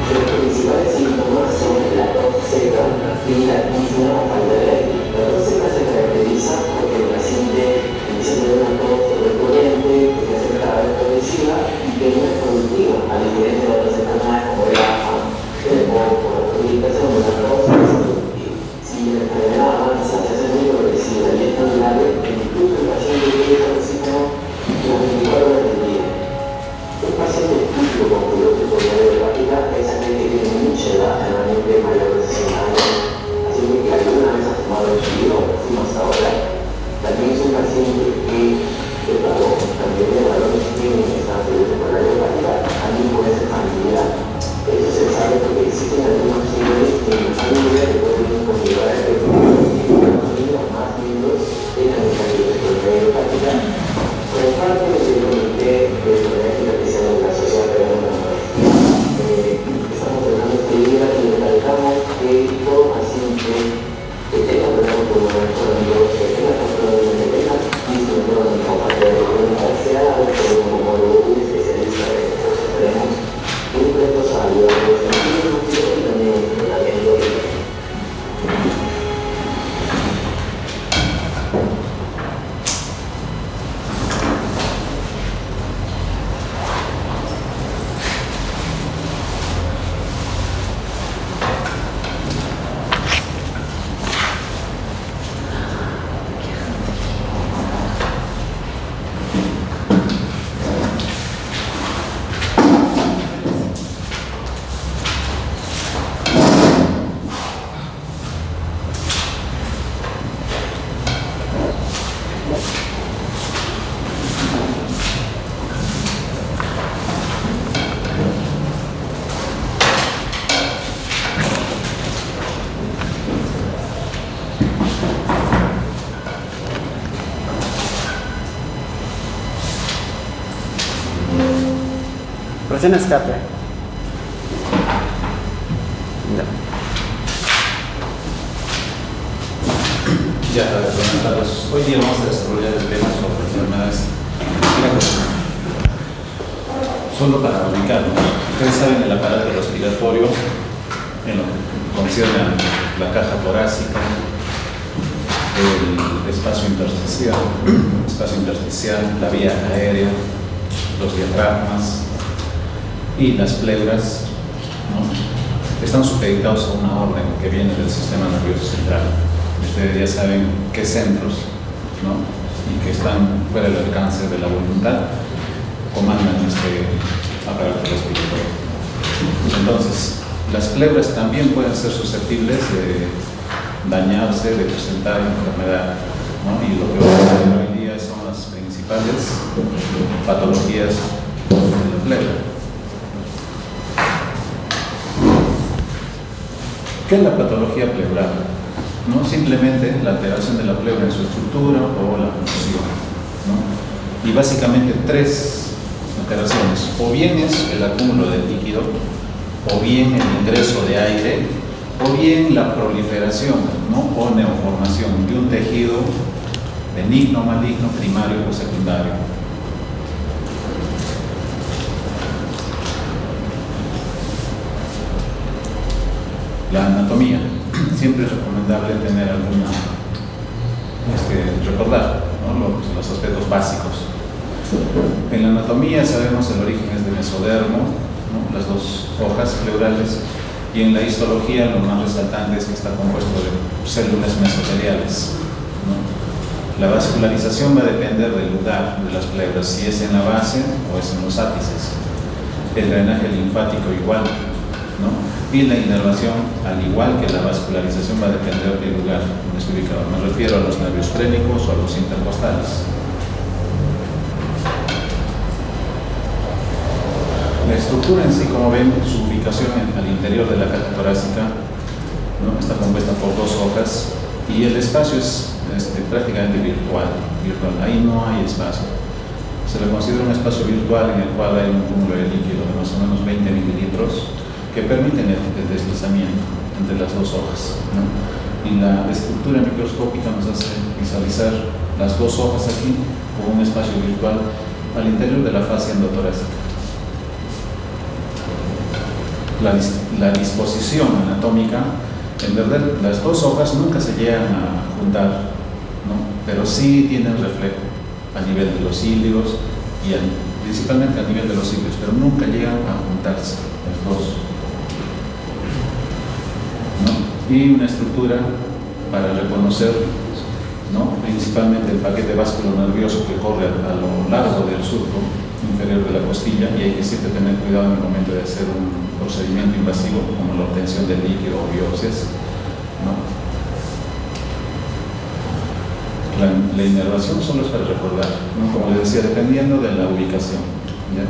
Los principales síntomas son la tos seca y la disnea o falta de aire. La tos seca se caracteriza porque el paciente empieza a tener una tos recurrente, que se hace cada vez progresiva y que no es productiva, a diferencia de otras enfermedades como el asma, o la comunicación de la tos es productiva. Si la enfermedad avanza, se hace muy progresiva y es tan grave que incluso el paciente tiene que recibir las 24 horas del día. Un paciente típico con piloto pulmonar hepática es aquel que tiene mucha edad, generalmente mayor de 60 años, así que alguna vez ha fumado en su vida o fuma hasta ahora. También es un paciente que también de valores que tiene esta piloto pulmonar hepática, también puede ser familiar. Eso se sabe porque existen algunos niveles en la familia que pueden conllevar a que los niños más miembros tengan esta piloto pulmonar hepática. Por parte del comité de enfermedades que se llama la Sociedad Peruana de Oncología, estamos tratando este día y recalcamos que todo paciente que tenga problemas pulmonares crónicos, que tenga problemas de vena y sobre todo en la parte de la comunidad, sea por un homólogo, un especialista de estos extremos, muy prestos a ayudarlos en el diagnóstico y también en el tratamiento de la. Presiona escape. Ya, buenas tardes. Hoy día vamos a desarrollar el tema sobre enfermedades respiratorias. Solo para ubicarnos, ustedes saben el aparato respiratorio en lo que concierne a la caja torácica, el espacio intersticial, la vía aérea, los diafragmas y las pleuras, ¿no? Están supeditados a una orden que viene del sistema nervioso central. Ustedes ya saben qué centros, ¿no? Y que están fuera del alcance de la voluntad comandan este aparato respiratorio. Entonces, las pleuras también pueden ser susceptibles de dañarse, de presentar enfermedad, ¿no? Y lo que vamos a ver hoy día son las principales patologías de la pleura. ¿Qué es la patología pleural? No simplemente la alteración de la pleura en su estructura o la función, ¿no? Y básicamente tres alteraciones: o bien es el acúmulo de líquido, o bien el ingreso de aire, o bien la proliferación, ¿no? O neoformación de un tejido benigno, maligno, primario o secundario. La anatomía. Siempre es recomendable tener alguna, recordar, ¿no? los aspectos básicos. En la anatomía sabemos el origen es de mesodermo, ¿no? Las dos hojas pleurales, y en la histología lo más resaltante es que está compuesto de células mesoteliales, ¿no? La vascularización va a depender del lugar de las pleuras, si es en la base o es en los ápices. El drenaje linfático igual, ¿no? Y la inervación, al igual que la vascularización, va a depender del lugar donde esté ubicado. Me refiero a los nervios frénicos o a los intercostales. La estructura en sí, como ven, su ubicación al interior de la caja torácica, ¿no? Está compuesta por dos hojas y el espacio es prácticamente virtual. Ahí no hay espacio. Se le considera un espacio virtual en el cual hay un cúmulo de líquido de más o menos 20 mililitros que permiten el deslizamiento entre las dos hojas, ¿no? Y la estructura microscópica nos hace visualizar las dos hojas aquí como un espacio virtual al interior de la fascia endotorácica. la disposición anatómica, en verdad las dos hojas nunca se llegan a juntar, ¿no? Pero sí tienen reflejo a nivel de los cilios y principalmente a nivel de los cilios, pero nunca llegan a juntarse las dos, ¿no? Y una estructura para reconocer, ¿no? Principalmente el paquete vascular nervioso que corre a lo largo del surco inferior de la costilla, y hay que siempre tener cuidado en el momento de hacer un procedimiento invasivo como la obtención del líquido o biopsias, ¿no? La inervación solo es para recordar, ¿no? Como les decía, dependiendo de la ubicación, ¿ya?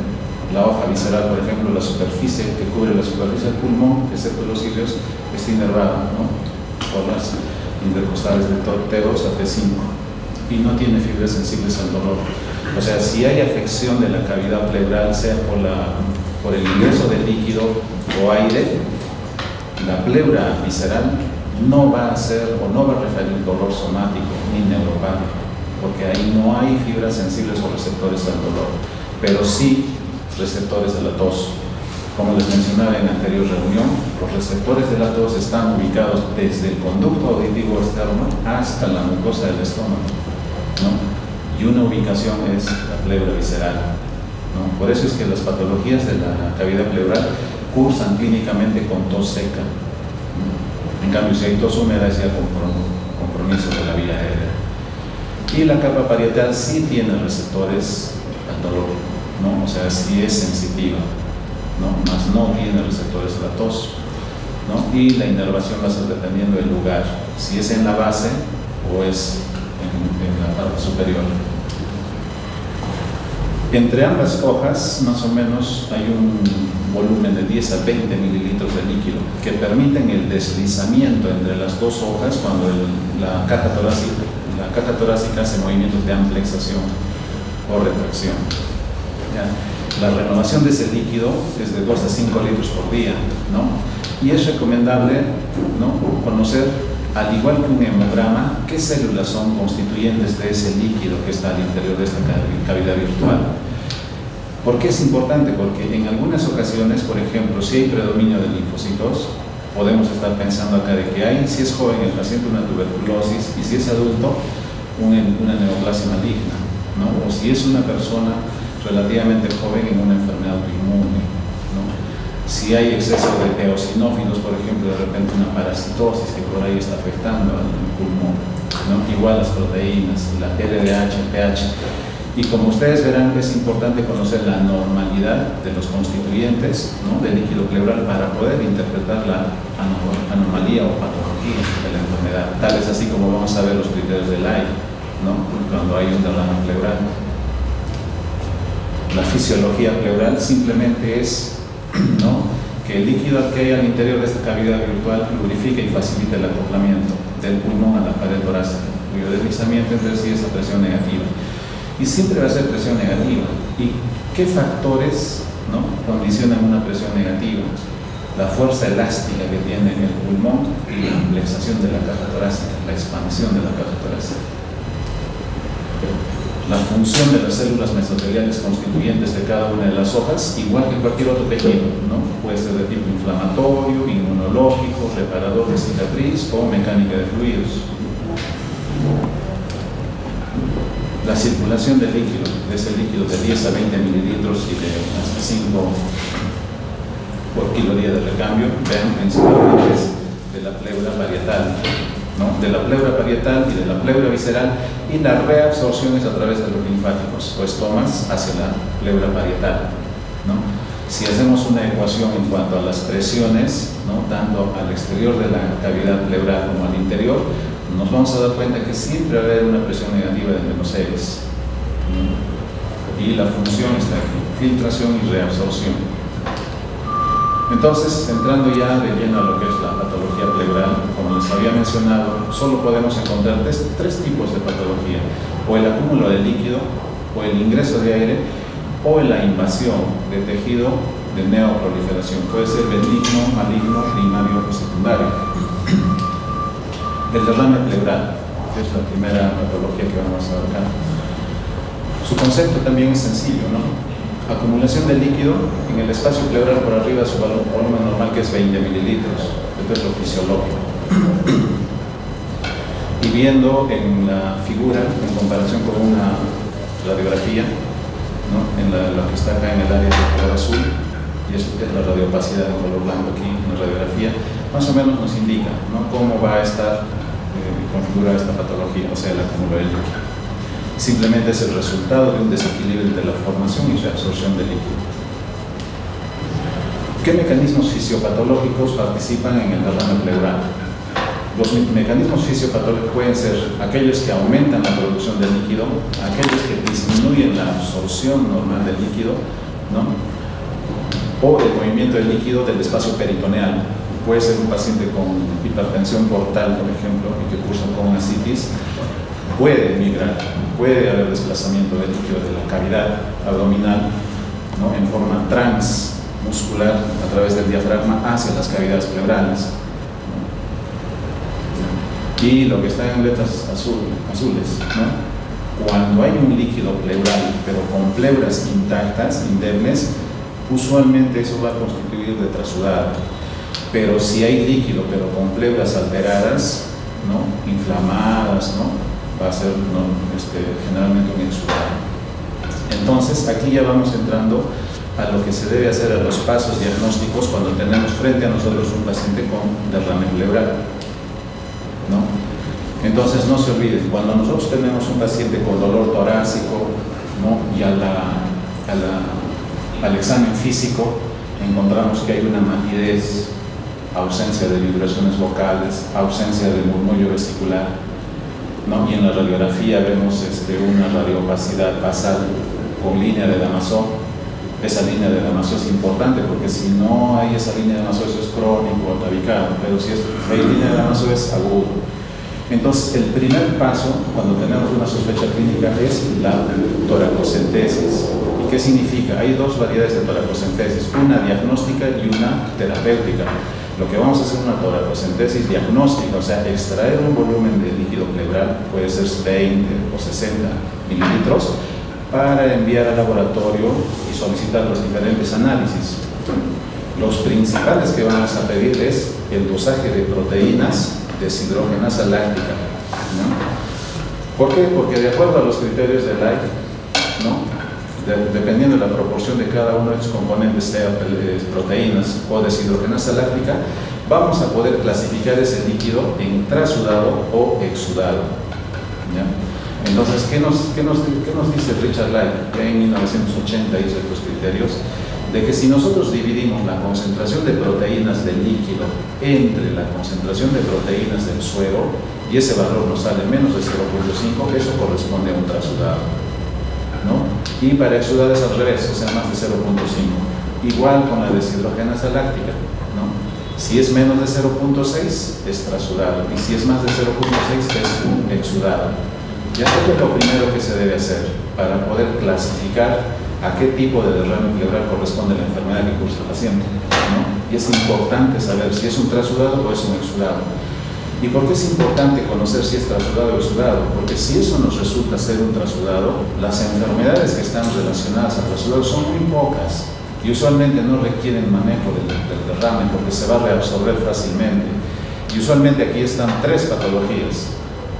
La hoja visceral, por ejemplo, la superficie que cubre la superficie del pulmón, excepto los cilios, está inervada, ¿no? Por las intercostales de T2 a T5 y no tiene fibras sensibles al dolor. O sea, si hay afección de la cavidad pleural, sea por el ingreso de líquido o aire, la pleura visceral no va a hacer o no va a referir dolor somático ni neuropático, porque ahí no hay fibras sensibles o receptores al dolor, pero sí receptores de la tos. Como les mencionaba en la anterior reunión, los receptores de la tos están ubicados desde el conducto auditivo externo hasta la mucosa del estómago, ¿no? Y una ubicación es la pleura visceral, ¿no? Por eso es que las patologías de la cavidad pleural cursan clínicamente con tos seca, ¿no? En cambio, si hay tos húmeda es ya compromiso de la vía aérea. Y la capa parietal sí tiene receptores al dolor, ¿no? O sea, sí es sensitiva, ¿no? Mas no tiene receptores a la tos, ¿no? Y la inervación va a ser dependiendo del lugar, si es en la base o es en la parte superior. Entre ambas hojas, más o menos, hay un volumen de 10 a 20 mililitros de líquido que permiten el deslizamiento entre las dos hojas cuando la caja torácica hace movimientos de amplexación o retracción, ¿ya? La renovación de ese líquido es de 2 a 5 litros por día, ¿no? Y es recomendable, ¿no?, conocer, al igual que un hemograma, qué células son constituyentes de ese líquido que está al interior de esta cavidad virtual. ¿Por qué es importante? Porque en algunas ocasiones, por ejemplo, si hay predominio de linfocitos, podemos estar pensando acá de que hay, si es joven el paciente, una tuberculosis, y si es adulto, una neoplasia maligna, ¿no? O si es una persona relativamente joven en una enfermedad autoinmune, ¿no? Si hay exceso de eosinófilos, por ejemplo, de repente una parasitosis que por ahí está afectando al pulmón, ¿no? Igual las proteínas, la LDH, pH. Y como ustedes verán, es importante conocer la normalidad de los constituyentes, ¿no?, del líquido pleural para poder interpretar la anomalía o patología de la enfermedad, tales así como vamos a ver los criterios del aire, ¿no?, cuando hay un derrame pleural. La fisiología pleural simplemente es, ¿no?, que el líquido que hay al interior de esta cavidad virtual lubrifique y facilite el acoplamiento del pulmón a la pared torácica, cuyo deslizamiento entre sí es a presión negativa. Y siempre va a ser presión negativa. ¿Y qué factores, ¿no?, condicionan una presión negativa? La fuerza elástica que tiene el pulmón y la amplexación de la caja torácica, la expansión de la caja torácica. La función de las células mesoteliales constituyentes de cada una de las hojas, igual que cualquier otro tejido, ¿no?, puede ser de tipo inflamatorio, inmunológico, reparador de cicatriz o mecánica de fluidos. La circulación del líquido, de ese líquido de 10 a 20 mililitros y de hasta 5 por kilo día de recambio, vean, principalmente es de la pleura parietal, ¿no?, de la pleura parietal y de la pleura visceral, y la reabsorción es a través de los linfáticos o estomas hacia la pleura parietal, ¿no? Si hacemos una ecuación en cuanto a las presiones, ¿no?, tanto al exterior de la cavidad pleural como al interior, nos vamos a dar cuenta que siempre va a haber una presión negativa de menos 6, ¿no? Y la función está aquí, filtración y reabsorción. Entonces, entrando ya de lleno a lo que es la patología pleural, como les había mencionado, solo podemos encontrar tres tipos de patología: o el acúmulo de líquido, o el ingreso de aire, o la invasión de tejido de neoproliferación. Puede ser benigno, maligno, primario o secundario. El derrame pleural, que es la primera patología que vamos a abarcar. Su concepto también es sencillo, ¿no? acumulación de líquido en el espacio pleural por arriba de su volumen normal, que es 20 mililitros. Esto es lo fisiológico. Y viendo en la figura, en comparación con una radiografía, ¿no? En lo que está acá en el área de color azul, y esto que es la radiopacidad de color blanco aquí en la radiografía, más o menos nos indica, ¿no?, cómo va a estar configurada esta patología, o sea, el acúmulo de líquido. Simplemente es el resultado de un desequilibrio entre la formación y reabsorción de líquido. ¿Qué mecanismos fisiopatológicos participan en el derrame pleural? Los mecanismos fisiopatológicos pueden ser aquellos que aumentan la producción de líquido, aquellos que disminuyen la absorción normal del líquido, ¿no?, o el movimiento del líquido del espacio peritoneal. Puede ser un paciente con hipertensión portal, por ejemplo, y que cursa con ascitis, puede migrar, puede haber desplazamiento del líquido de la cavidad abdominal, ¿no?, en forma transmuscular a través del diafragma hacia las cavidades pleurales. Y lo que está en letras azules, ¿no?, cuando hay un líquido pleural, pero con pleuras intactas, indemnes, usualmente eso va a constituir de trasudada. Pero si hay líquido, pero con pleuras alteradas, ¿no?, inflamadas, ¿no?, va a ser, ¿no?, generalmente un exudado. Entonces, aquí ya vamos entrando a lo que se debe hacer, a los pasos diagnósticos cuando tenemos frente a nosotros un paciente con derrame pleural, ¿no? Entonces, no se olviden, cuando nosotros tenemos un paciente con dolor torácico, ¿no?, y al examen físico encontramos que hay una matidez, ausencia de vibraciones vocales, ausencia de murmullo vesicular, ¿no?, y en la radiografía vemos una radiopacidad basal con línea de Damasó. Esa línea de Damasó es importante porque si no hay esa línea de Damasó, eso es crónico o atavicado, pero si hay línea de Damasó es agudo. Entonces, el primer paso cuando tenemos una sospecha clínica es la toracocentesis. ¿Y qué significa? Hay dos variedades de toracocentesis, una diagnóstica y una terapéutica. Lo que vamos a hacer es una toracocentesis diagnóstica, o sea, extraer un volumen de líquido pleural, puede ser 20 o 60 mililitros, para enviar al laboratorio y solicitar los diferentes análisis. Los principales que vamos a pedir es el dosaje de proteínas deshidrogenasa láctica, ¿no? ¿Por qué? Porque de acuerdo a los criterios de Light, ¿no?, dependiendo de la proporción de cada uno de estos componentes, sea proteínas o deshidrogenasa láctica, vamos a poder clasificar ese líquido en trasudado o exudado, ¿ya? Entonces, ¿qué nos dice Richard Light? En 1980 hizo estos criterios de que si nosotros dividimos la concentración de proteínas del líquido entre la concentración de proteínas del suero y ese valor nos sale menos de 0.5, eso corresponde a un trasudado, ¿no? Y para exudar es al revés, o sea, más de 0.5. Igual con la deshidrogenasa láctica, ¿no? Si es menos de 0.6 es trasudado y si es más de 0.6 es un exudado. Ya esto es lo primero que se debe hacer para poder clasificar a qué tipo de derrame pleural corresponde la enfermedad que cursa el paciente, ¿no? Y es importante saber si es un trasudado o es un exudado. ¿Y por qué es importante conocer si es trasudado o exudado? Porque si eso nos resulta ser un trasudado, las enfermedades que están relacionadas al trasudado son muy pocas y usualmente no requieren manejo del derrame porque se va a reabsorber fácilmente. Y usualmente aquí están tres patologías.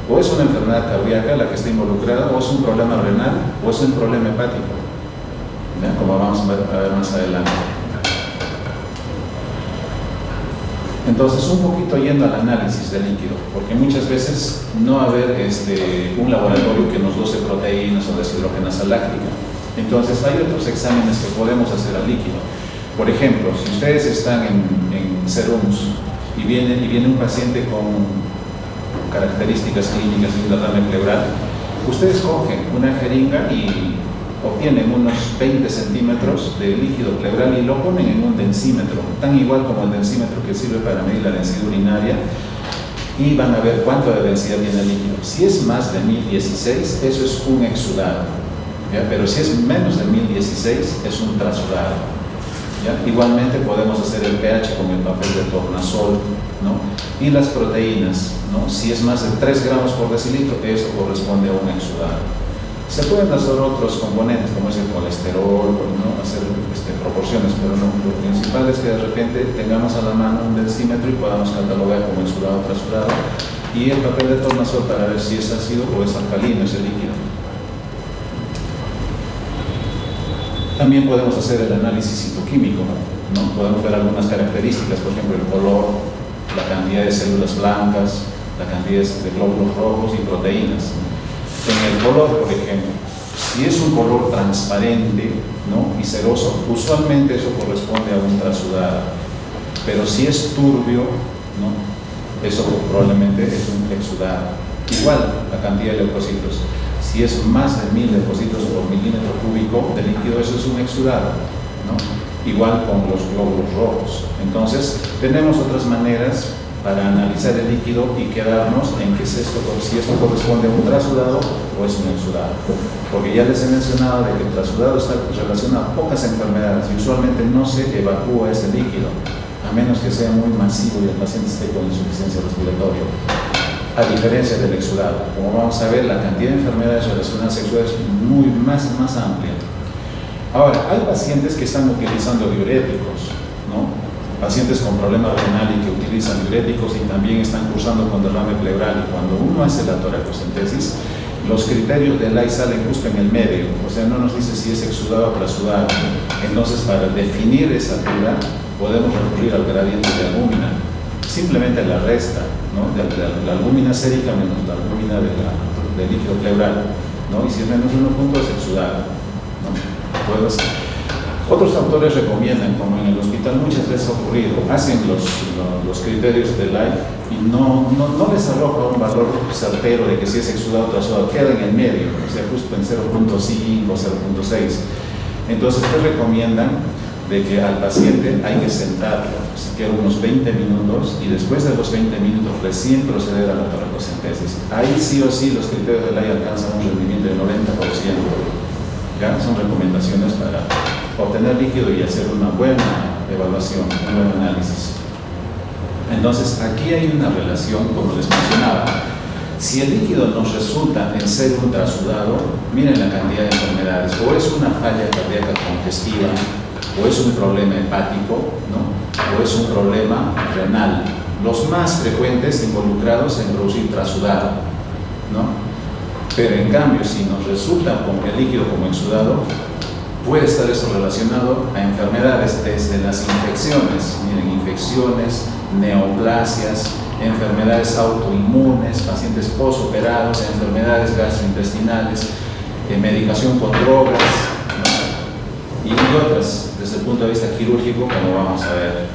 O es una enfermedad cardíaca la que está involucrada, o es un problema renal, o es un problema hepático, ¿ya?, como vamos a ver más adelante. Entonces, un poquito yendo al análisis del líquido, porque muchas veces no va a haber un laboratorio que nos dose proteínas o deshidrogenasa láctica. Entonces, hay otros exámenes que podemos hacer al líquido. Por ejemplo, si ustedes están en Serums y viene un paciente con características clínicas de un derrame pleural, ustedes cogen una jeringa y obtienen unos 20 centímetros de líquido pleural y lo ponen en un densímetro, tan igual como el densímetro que sirve para medir la densidad urinaria, y van a ver cuánto de densidad tiene el líquido. Si es más de 1016, eso es un exudado, ¿ya? Pero si es menos de 1016, es un trasudado, ¿ya? Igualmente podemos hacer el pH con el papel de tornasol, ¿no? Y las proteínas, ¿no? Si es más de 3 gramos por decilitro, eso corresponde a un exudado. Se pueden hacer otros componentes, como es el colesterol, ¿no? Hacer proporciones, pero no, lo principal es que de repente tengamos a la mano un densímetro y podamos catalogar como exudado o trasudado, y el papel de tornasol para ver si es ácido o es alcalino ese líquido. También podemos hacer el análisis citoquímico, ¿no? Podemos ver algunas características, por ejemplo el color, la cantidad de células blancas, la cantidad de glóbulos rojos y proteínas. En el color, por ejemplo, si es un color transparente, ¿no? Y ceroso, usualmente eso corresponde a un trasudado. Pero si es turbio, ¿no? Eso probablemente es un exudado. Igual la cantidad de leucocitos. Si es más de 1000 leucocitos por milímetro cúbico de líquido, eso es un exudado, ¿no? Igual con los glóbulos rojos. Entonces, tenemos otras maneras para analizar el líquido y quedarnos en qué es esto, si esto corresponde a un trasudado o es un exudado. Porque ya les he mencionado de que el trasudado está relacionado a pocas enfermedades y usualmente no se evacúa ese líquido, a menos que sea muy masivo y el paciente esté con insuficiencia respiratoria. A diferencia del exudado, como vamos a ver, la cantidad de enfermedades relacionadas a exudados es más amplia. Ahora, hay pacientes que están utilizando diuréticos, ¿no? Pacientes con problemas renales que utilizan diuréticos y también están cursando con derrame pleural, y cuando uno hace la toracocentesis, los criterios del AI salen justo en el medio, o sea, no nos dice si es exudado o trasudado. Entonces, para definir esa altura, podemos recurrir al gradiente de albúmina, simplemente la resta, ¿no? La albúmina sérica menos la albúmina del líquido pleural, ¿no? Y si es menos 1 punto es exudado, ¿no? Otros autores recomiendan, como en el hospital muchas veces ha ocurrido, hacen los criterios del AI y no les arroja un valor certero de que si es exudado o trasudado, queda en el medio, o sea, justo en 0.5 o 0.6. Entonces, ¿qué recomiendan? De que al paciente hay que sentarlo, siquiera unos 20 minutos, y después de los 20 minutos recién proceder a la toracocentesis. Ahí sí o sí los criterios del AI alcanzan un rendimiento del 90%. ¿Ya? Son recomendaciones para obtener líquido y hacer una buena evaluación, un buen análisis. Entonces, aquí hay una relación, como les mencionaba. Si el líquido nos resulta en ser un trasudado, miren la cantidad de enfermedades. O es una falla cardíaca congestiva, o es un problema hepático, ¿no? O es un problema renal. Los más frecuentes involucrados en producir trasudado, ¿no? Pero en cambio, si nos resulta con el líquido como exudado, puede estar eso relacionado a enfermedades desde las infecciones, miren, infecciones, neoplasias, enfermedades autoinmunes, pacientes posoperados, enfermedades gastrointestinales, medicación con drogas, ¿no? Y otras desde el punto de vista quirúrgico, como vamos a ver.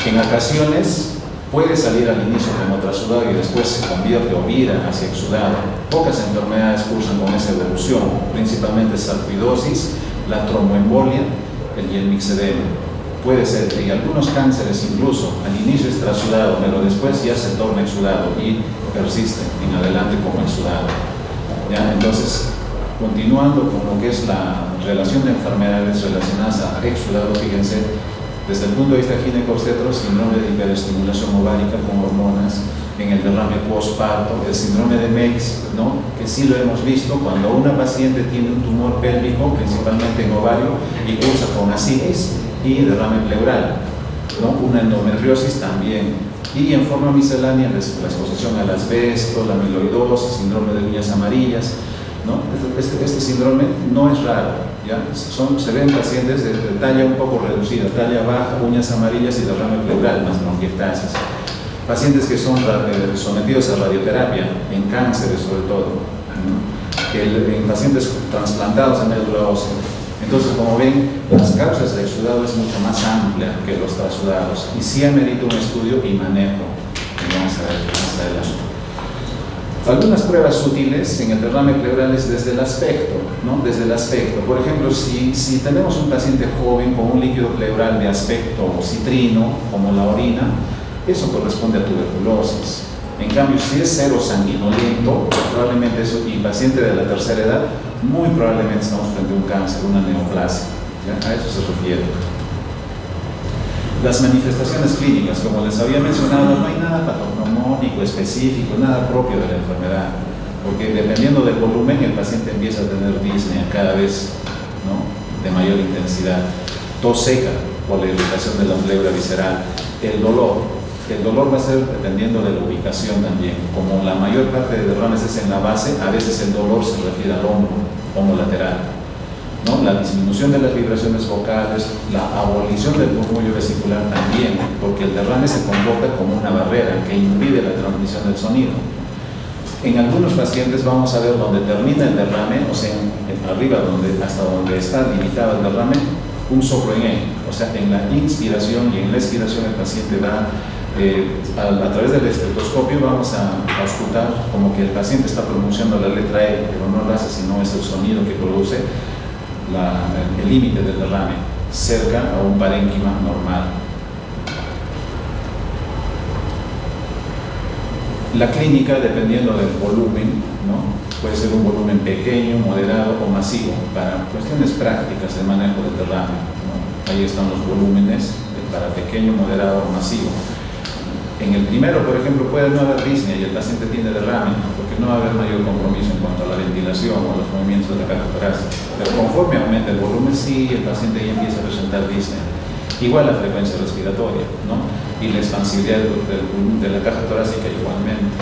En ocasiones puede salir al inicio como trasudado y después se convierte o vira hacia exudado. Pocas enfermedades cursan con esa evolución, principalmente sarcoidosis, la tromboembolia y el mixedema. Puede ser, y algunos cánceres incluso, al inicio es trasudado, pero después ya se torna exudado y persiste en adelante como exudado. ¿Ya? Entonces, continuando con lo que es la relación de enfermedades relacionadas a exudado, fíjense, desde el punto de vista ginecobstetro, síndrome de hiperestimulación ovárica con hormonas, en el derrame postparto, el síndrome de Meigs, ¿no? Que sí lo hemos visto cuando una paciente tiene un tumor pélvico, principalmente en ovario, y cursa con ascitis y derrame pleural, ¿no? Una endometriosis también. Y en forma miscelánea, la exposición al asbesto, la amiloidosis, síndrome de uñas amarillas, ¿no? Este síndrome no es raro, ¿ya? Se ven pacientes de talla un poco reducida, talla baja, uñas amarillas y derrame pleural, más bronquiectasis. Pacientes que son sometidos a radioterapia, en cánceres sobre todo, ¿no? En pacientes trasplantados a médula ósea. Entonces, como ven, las causas de exudado es mucho más amplia que los trasudados y sí amerita un estudio y manejo, que vamos a ver más adelante. Algunas pruebas útiles en el derrame pleural es desde el aspecto, ¿no? Desde el aspecto. Por ejemplo, si tenemos un paciente joven con un líquido pleural de aspecto citrino, como la orina, eso corresponde a tuberculosis. En cambio, si es cero sanguinolento, probablemente eso, y paciente de la tercera edad, muy probablemente estamos frente a un cáncer, una neoplasia, ¿ya? A eso se refiere. Las manifestaciones clínicas, como les había mencionado, no hay nada patognomónico específico, nada propio de la enfermedad. porque dependiendo del volumen el paciente empieza a tener disnea cada vez, ¿no?, de mayor intensidad, tos seca por la irritación de la pleura visceral, el dolor va a ser dependiendo de la ubicación también, como la mayor parte de derrames es en la base, a veces el dolor se refiere al hombro lateral, ¿no? La disminución de las vibraciones vocales, la abolición del murmullo vesicular también, porque el derrame se comporta como una barrera que impide la transmisión del sonido. En algunos pacientes vamos a ver donde termina el derrame, o sea, arriba hasta donde está limitado el derrame, un soplo en E, o sea, en la inspiración y en la expiración el paciente da, a través del estetoscopio vamos a auscultar como que el paciente está pronunciando la letra E, pero no lo hace, sino es el sonido que produce el límite del derrame, cerca a un parénquima normal. La clínica, dependiendo del volumen, ¿no?, puede ser un volumen pequeño, moderado o masivo, para cuestiones prácticas de manejo del derrame, ¿no? Ahí están los volúmenes para pequeño, moderado o masivo. En el primero, por ejemplo, puede no haber disnea y el paciente tiene derrame, porque no va a haber mayor compromiso en cuanto a la ventilación o los movimientos de la caja torácica. Pero conforme aumenta el volumen, sí, el paciente ya empieza a presentar disnea. Igual la frecuencia respiratoria, ¿no?, y la expansividad de la caja torácica igualmente.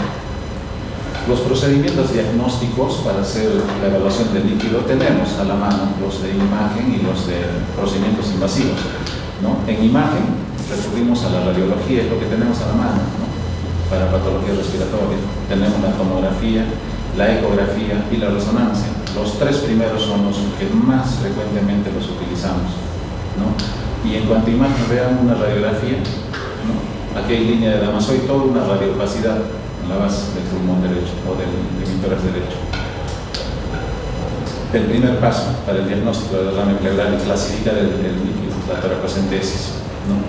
Los procedimientos diagnósticos para hacer la evaluación del líquido tenemos a la mano los de imagen y los de procedimientos invasivos, ¿no? En imagen recurrimos a la radiología, es lo que tenemos a la mano, ¿no?, para patología respiratoria. Tenemos la tomografía, la ecografía y la resonancia. Los tres primeros son los que más frecuentemente los utilizamos, ¿no? Y en cuanto a imagen, vean una radiografía, ¿no?, aquí hay línea de Damaso y toda una radiopacidad en la base del pulmón derecho o del tórax derecho. El primer paso para el diagnóstico del derrame pleural es clasificar el líquido, la toracocentesis, ¿no?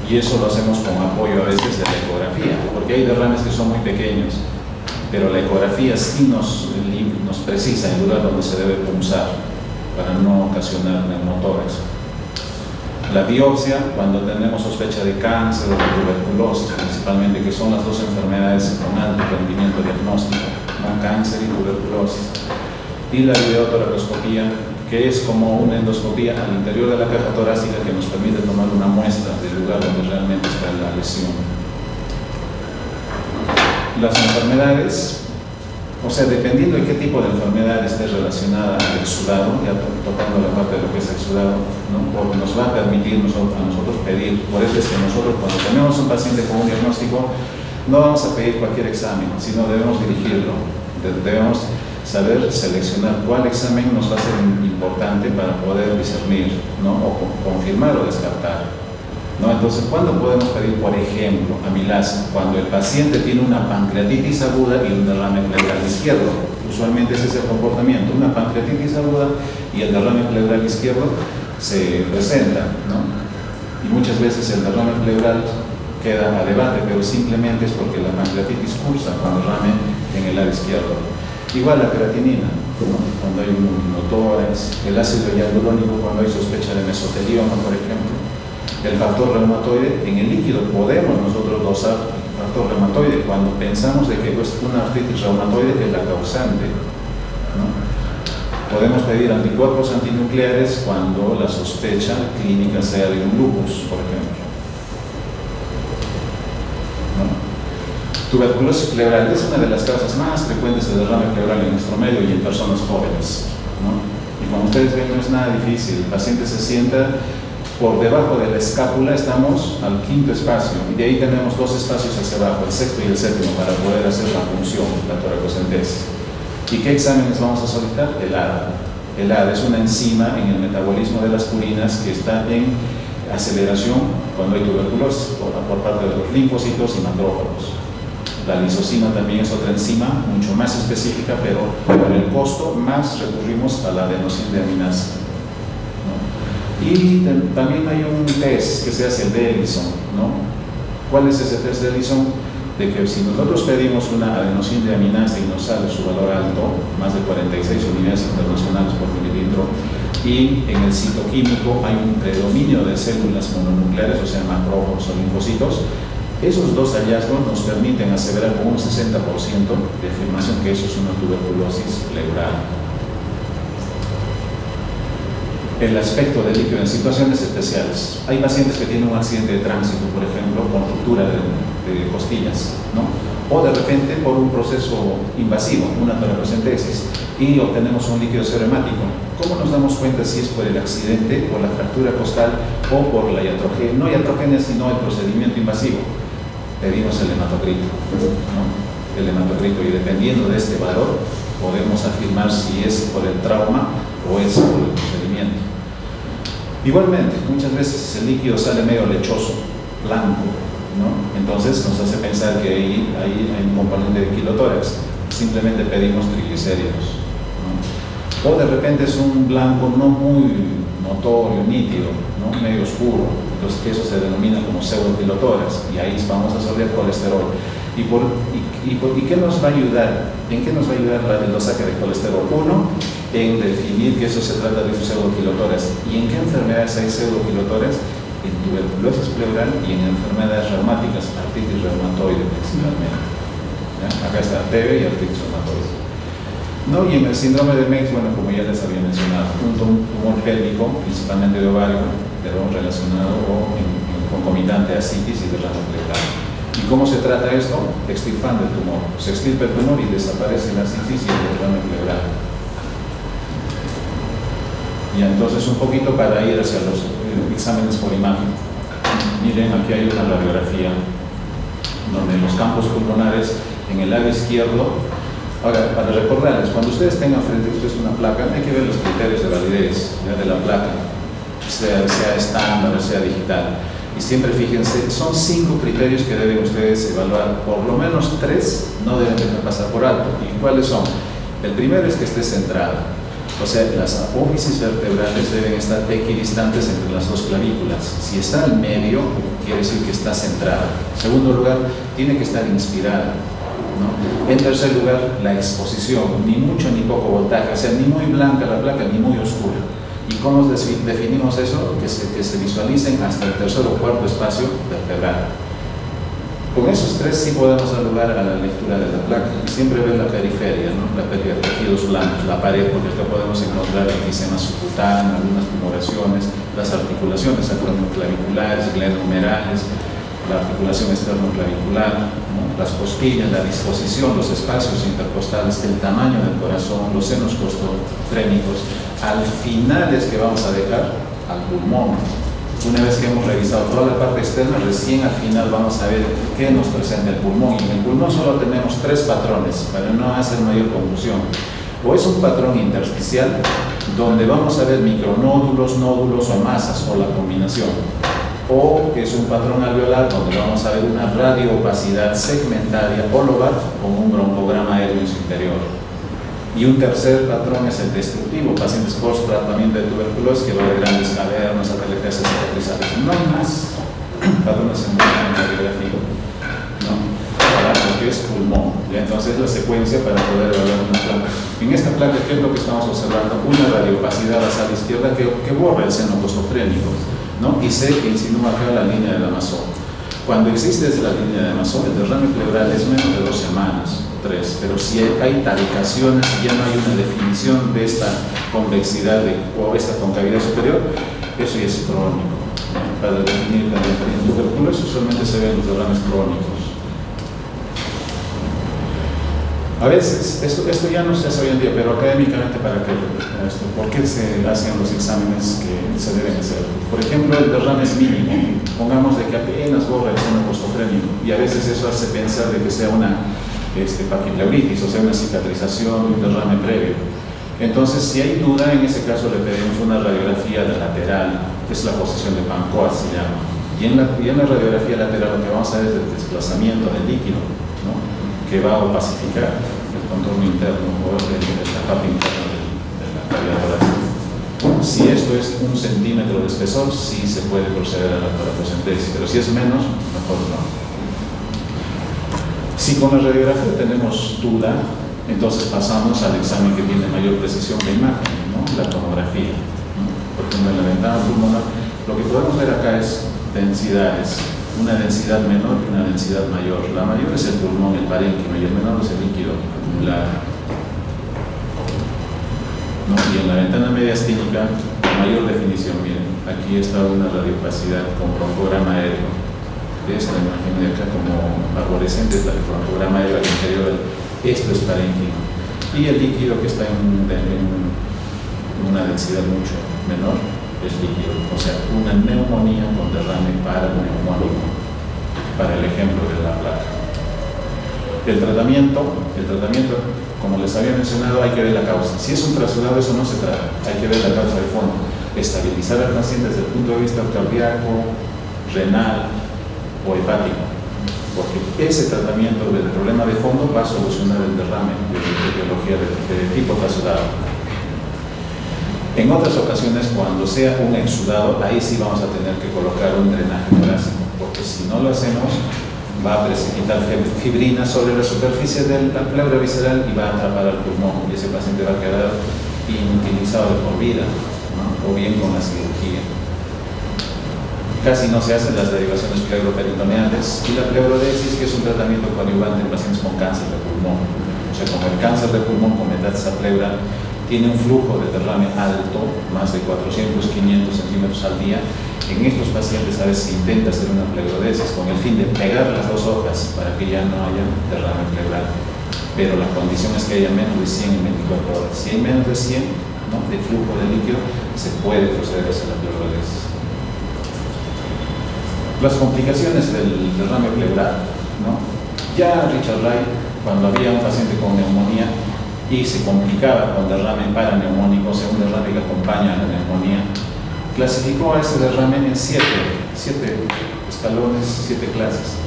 Y eso lo hacemos con apoyo a veces de la ecografía, porque hay derrames que son muy pequeños, pero la ecografía sí nos precisa el lugar donde se debe punzar para no ocasionar neumotórax. La biopsia, cuando tenemos sospecha de cáncer o de tuberculosis, principalmente, que son las dos enfermedades con alto rendimiento diagnóstico, ¿no?, cáncer y tuberculosis. Y la videotoracoscopía, que es como una endoscopía al interior de la caja torácica que nos permite tomar una muestra del lugar donde realmente está la lesión. Las enfermedades, o sea, dependiendo de qué tipo de enfermedad esté relacionada al exudado, ya tocando la parte de lo que es exudado, ¿no?, porque nos va a permitir a nosotros pedir. Por eso es que nosotros, cuando tenemos un paciente con un diagnóstico, no vamos a pedir cualquier examen, sino debemos dirigirlo. Debemos saber seleccionar cuál examen nos va a ser importante para poder discernir, ¿no?, o confirmar o descartar, ¿no? Entonces, ¿cuándo podemos pedir, por ejemplo, amilasa? Cuando el paciente tiene una pancreatitis aguda y un derrame pleural izquierdo. Usualmente ese es el comportamiento, una pancreatitis aguda y el derrame pleural izquierdo se presenta, ¿no? Y muchas veces el derrame pleural queda a debate, pero simplemente es porque la pancreatitis cursa con derrame en el lado izquierdo. Igual la creatinina, ¿no?, cuando hay un pneumotórax, el ácido hialurónico cuando hay sospecha de mesotelioma, por ejemplo. El factor reumatoide, en el líquido podemos nosotros dosar el factor reumatoide cuando pensamos de que es una artritis reumatoide que es la causante, ¿no? Podemos pedir anticuerpos antinucleares cuando la sospecha clínica sea de un lupus, por ejemplo, ¿no? Tuberculosis pleural es una de las causas más frecuentes de derrame pleural en nuestro medio y en personas jóvenes, ¿no? Y como ustedes ven, no es nada difícil. El paciente se sienta por debajo de la escápula, estamos al quinto espacio, y de ahí tenemos dos espacios hacia abajo, el sexto y el séptimo, para poder hacer la punción, la toracocentesis. ¿Y qué exámenes vamos a solicitar? El ADA. El ADA es una enzima en el metabolismo de las purinas que está en aceleración cuando hay tuberculosis por parte de los linfocitos y macrófagos. La lisocima también es otra enzima mucho más específica, pero por el costo más recurrimos a la adenosíndeaminasa, ¿no? Y también hay un test que se hace, el de Ellison, ¿no? ¿Cuál es ese test de Ellison? De que si nosotros pedimos una adenosíndeaminasa y nos sale su valor alto, más de 46 unidades internacionales por mililitro, y en el citoquímico hay un predominio de células mononucleares, o sea, macrófagos o linfocitos, Esos dos hallazgos nos permiten aseverar con un 60% de afirmación que eso es una tuberculosis pleural. El aspecto del líquido en situaciones especiales. Hay pacientes que tienen un accidente de tránsito, por ejemplo, con ruptura de costillas, ¿no? O de repente por un proceso invasivo, una toracocentesis, y obtenemos un líquido ceremático. ¿Cómo nos damos cuenta si es por el accidente, por la fractura costal o por la iatrogenia? No iatrogenia, sino el procedimiento invasivo. Pedimos el hematocrito, ¿no? El hematocrito, y dependiendo de este valor podemos afirmar si es por el trauma o es por el procedimiento. Igualmente, muchas veces el líquido sale medio lechoso, blanco, ¿no? Entonces nos hace pensar que ahí hay un componente de kilotórax. Simplemente pedimos triglicéridos, ¿no? O de repente es un blanco no muy notorio, nítido, ¿no? Medio oscuro. Entonces eso se denomina como pseudokilotórax, y ahí vamos a absorber colesterol. ¿Y qué nos va a ayudar? ¿En qué nos va a ayudar el dosaje de colesterol? Uno, en definir que eso se trata de un pseudokilotórax. ¿Y en qué enfermedades hay pseudokilotórax? En tuberculosis pleural y en enfermedades reumáticas, artritis reumatoide principalmente. ¿Ya? Acá está TB y artritis reumatoide. No, y en el síndrome de Meigs, bueno, como ya les había mencionado, un tumor pélvico, principalmente de ovario, pero relacionado o concomitante a citis y derrame pleural. ¿Y cómo se trata esto? Extirpando el tumor. Se extirpa el tumor y desaparece la citis y el derrame pleural. Y entonces un poquito para ir hacia los exámenes por imagen. Miren, aquí hay una radiografía donde los campos pulmonares en el lado izquierdo. Ahora, para recordarles, cuando ustedes tengan frente a ustedes una placa, hay que ver los criterios de validez, ¿ya?, de la placa, sea estándar o sea digital. Y siempre fíjense, son 5 criterios que deben ustedes evaluar, por lo menos 3 no deben dejar pasar por alto. ¿Y cuáles son? El primero es que esté centrada, o sea, las apófisis vertebrales deben estar equidistantes entre las dos clavículas. Si está al medio, quiere decir que está centrada. En segundo lugar, tiene que estar inspirada, ¿no? En tercer lugar, la exposición, ni mucho ni poco voltaje, o sea, ni muy blanca la placa ni muy oscura. ¿Y cómo definimos eso? Que se visualicen hasta el tercer o cuarto espacio vertebral. Con esos 3 sí podemos dar lugar a la lectura de la placa. Y siempre ver la periferia, ¿no? La periferia, tejidos blancos, la pared, porque acá podemos encontrar enfisema subcutáneo, algunas tumoraciones, las articulaciones acromioclaviculares, glenohumerales, la articulación externo-clavicular, ¿no? Las costillas, la disposición, los espacios intercostales, el tamaño del corazón, los senos costofrénicos. Al final es que vamos a dejar al pulmón. Una vez que hemos revisado toda la parte externa, recién al final vamos a ver qué nos presenta el pulmón. Y en el pulmón solo tenemos 3 patrones para no hacer mayor confusión. O es un patrón intersticial, donde vamos a ver micronódulos, nódulos o masas, o la combinación. O es un patrón alveolar, donde vamos a ver una radioopacidad segmentaria o lobar con un broncograma aéreo en su interior. Y un tercer patrón es el destructivo, pacientes post tratamiento de tuberculosis que va a haber grandes cavernas, atelectasias cicatrizables. No hay más patrones en el radiográfico, ¿no? Para lo que es pulmón. ¿Ya? Entonces la secuencia para poder evaluar una placa. En esta placa, ¿qué es lo que estamos observando? Una radioopacidad basal izquierda que borra el seno costofrénico, ¿no? Y sé que insinúa acá la línea del Amazon. Cuando existe la línea de Amazon, el derrame pleural es menos de 2 semanas, 3, pero si hay taricaciones y ya no hay una definición de esta convexidad o esta concavidad superior, eso ya es crónico. Para definir la tuberculosis usualmente se ven los derrames crónicos. A veces, esto ya no se hace hoy en día, pero académicamente, ¿por qué se hacen los exámenes que se deben hacer? Por ejemplo, el derrame es mínimo, pongamos de que apenas borra el seno costofrénico, y a veces eso hace pensar de que sea una papilaritis, o sea, una cicatrización, un derrame previo. Entonces, si hay duda, en ese caso le pedimos una radiografía lateral, que es la posición de Pancoast, se llama. Y en la radiografía lateral lo que vamos a ver es el desplazamiento del líquido, ¿no?, que va a opacificar el contorno interno o la capa interna de la cavidad torácica. Si esto es 1 centímetro de espesor, sí se puede proceder a la toracocentesis, pero si es menos, mejor no. Si con la radiografía tenemos duda, entonces pasamos al examen que tiene mayor precisión de imagen, ¿no?, la tomografía, ¿no? Por ejemplo, en la ventana pulmonar, lo que podemos ver acá es densidades una densidad menor y una densidad mayor. La mayor es el pulmón, el parénquimo, y el menor es el líquido anular. ¿No? Y en la ventana media estínica, mayor definición, miren, aquí está una radiopacidad con broncograma aéreo. Esta imagen de acá como arborescente es la broncograma aéreo al interior, esto es parénquimo. Y el líquido que está en una densidad mucho menor es líquido, o sea, una neumonía con derrame paraneumónico, para el ejemplo de la placa. El tratamiento, como les había mencionado, hay que ver la causa. Si es un trasudado, eso no se trata, hay que ver la causa de fondo. Estabilizar al paciente desde el punto de vista cardíaco, renal o hepático, porque ese tratamiento del problema de fondo va a solucionar el derrame de etiología de tipo trasudado. En otras ocasiones, cuando sea un exudado, ahí sí vamos a tener que colocar un drenaje torácico, porque si no lo hacemos, va a precipitar fibrina sobre la superficie de la pleura visceral y va a atrapar al pulmón, y ese paciente va a quedar inutilizado de por vida, ¿no? O bien con la cirugía. Casi no se hacen las derivaciones pleuroperitoneales y la pleurodesis, que es un tratamiento coadyuvante en pacientes con cáncer de pulmón. O sea, como el cáncer de pulmón con metástasis a pleura tiene un flujo de derrame alto, más de 400, 500 centímetros al día, en estos pacientes a veces se intenta hacer una pleurodesis con el fin de pegar las dos hojas para que ya no haya derrame pleural. Pero la condición es que haya menos de 100 en 24 horas. Si hay menos de 100, ¿no?, de flujo de líquido, se puede proceder a hacer la pleurodesis. Las complicaciones del derrame pleural, ¿no? Ya Richard Wright, cuando había un paciente con neumonía y se complicaba con derrame paraneumónico, o sea, un derrame que acompaña a la neumonía, clasificó a ese derrame en 7 escalones, 7 clases,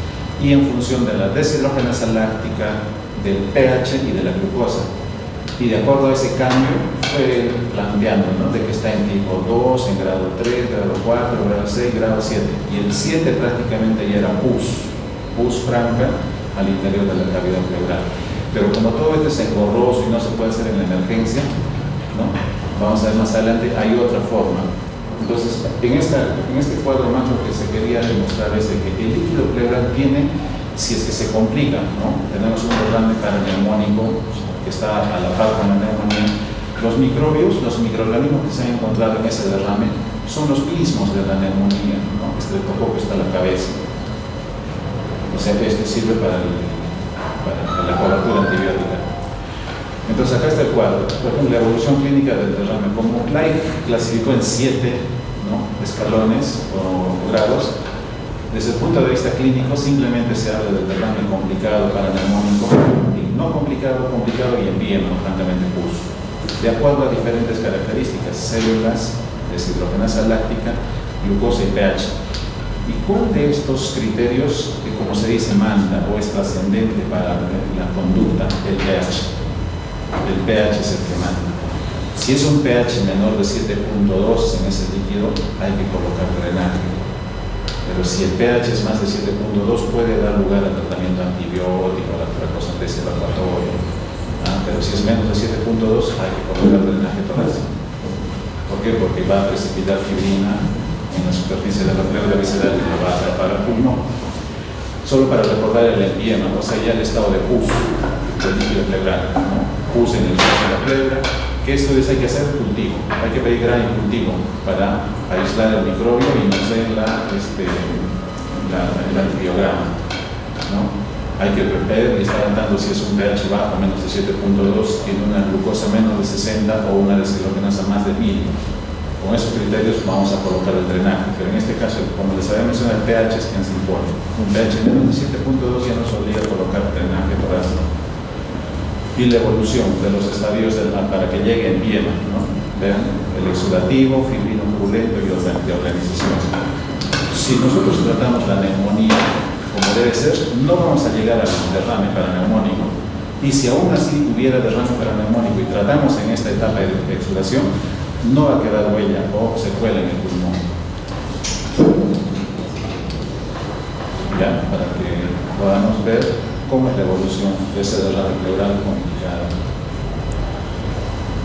y en función de la deshidrogenasa láctica, del pH y de la glucosa. Y de acuerdo a ese cambio fue planteando, ¿no?, de que está en tipo 2, en grado 3, grado 4, grado 6, grado 7. Y el 7 prácticamente ya era pus franca al interior de la cavidad pleural. Pero como todo esto es engorroso y no se puede hacer en la emergencia, ¿no?, vamos a ver más adelante, hay otra forma. Entonces, en este cuadro más lo que se quería demostrar es de que el líquido pleural tiene, si es que se complica, ¿no?, tenemos un derrame paraneumónico que está a la par con la neumonía, los microbios, los microorganismos que se han encontrado en ese derrame son los mismos de la neumonía, ¿no? Estreptococcus está en la cabeza. O sea, este sirve para la cobertura antibiótica. Entonces acá está el cuadro. Por ejemplo, la evolución clínica del derrame, como Light clasificó en 7, ¿no?, escalones o grados. Desde el punto de vista clínico, simplemente se habla del derrame complicado paraneumónico, y no complicado, complicado y envíeno, francamente pus. De acuerdo a diferentes características, células, deshidrogenasa láctica, glucosa y pH. ¿Y cuál de estos criterios, que como se dice, manda o es trascendente para la conducta? El pH. El pH es el que manda. Si es un pH menor de 7.2 en ese líquido, hay que colocar drenaje. Pero si el pH es más de 7.2, puede dar lugar al tratamiento antibiótico, a la corticosteroides evacuatoria. Pero si es menos de 7.2, hay que colocar drenaje torácico. ¿Por qué? Porque va a precipitar fibrina en la superficie de la pleura visceral y la va a atrapar al pulmón. Solo para recordar el empiema, o sea, ya el estado de pus, del líquido pleural, ¿no? Pus en el centro de la pleura. ¿Qué estudios hay que hacer? Cultivo. Hay que pedir gran cultivo para aislar el microbio y no hacer el antibiograma, ¿no? Hay que ver y estar dando si es un pH bajo, menos de 7.2, tiene una glucosa menos de 60 o una deshidrogenasa más de 1000. Con esos criterios vamos a colocar el drenaje, pero en este caso, como les había mencionado, el pH es quien se impone. Un pH menos de 7.2 ya nos obliga a colocar drenaje torácico. Y la evolución de los estadios para que llegue en piema, ¿no? Vean, el exudativo, fibrino purulento y de organización. Si nosotros tratamos la neumonía como debe ser, no vamos a llegar al derrame paraneumónico. Y si aún así hubiera derrame paraneumónico y tratamos en esta etapa de exudación, no va a quedar huella o secuela en el pulmón. Ya, para que podamos ver cómo es la evolución de ese derrame pleural complicado.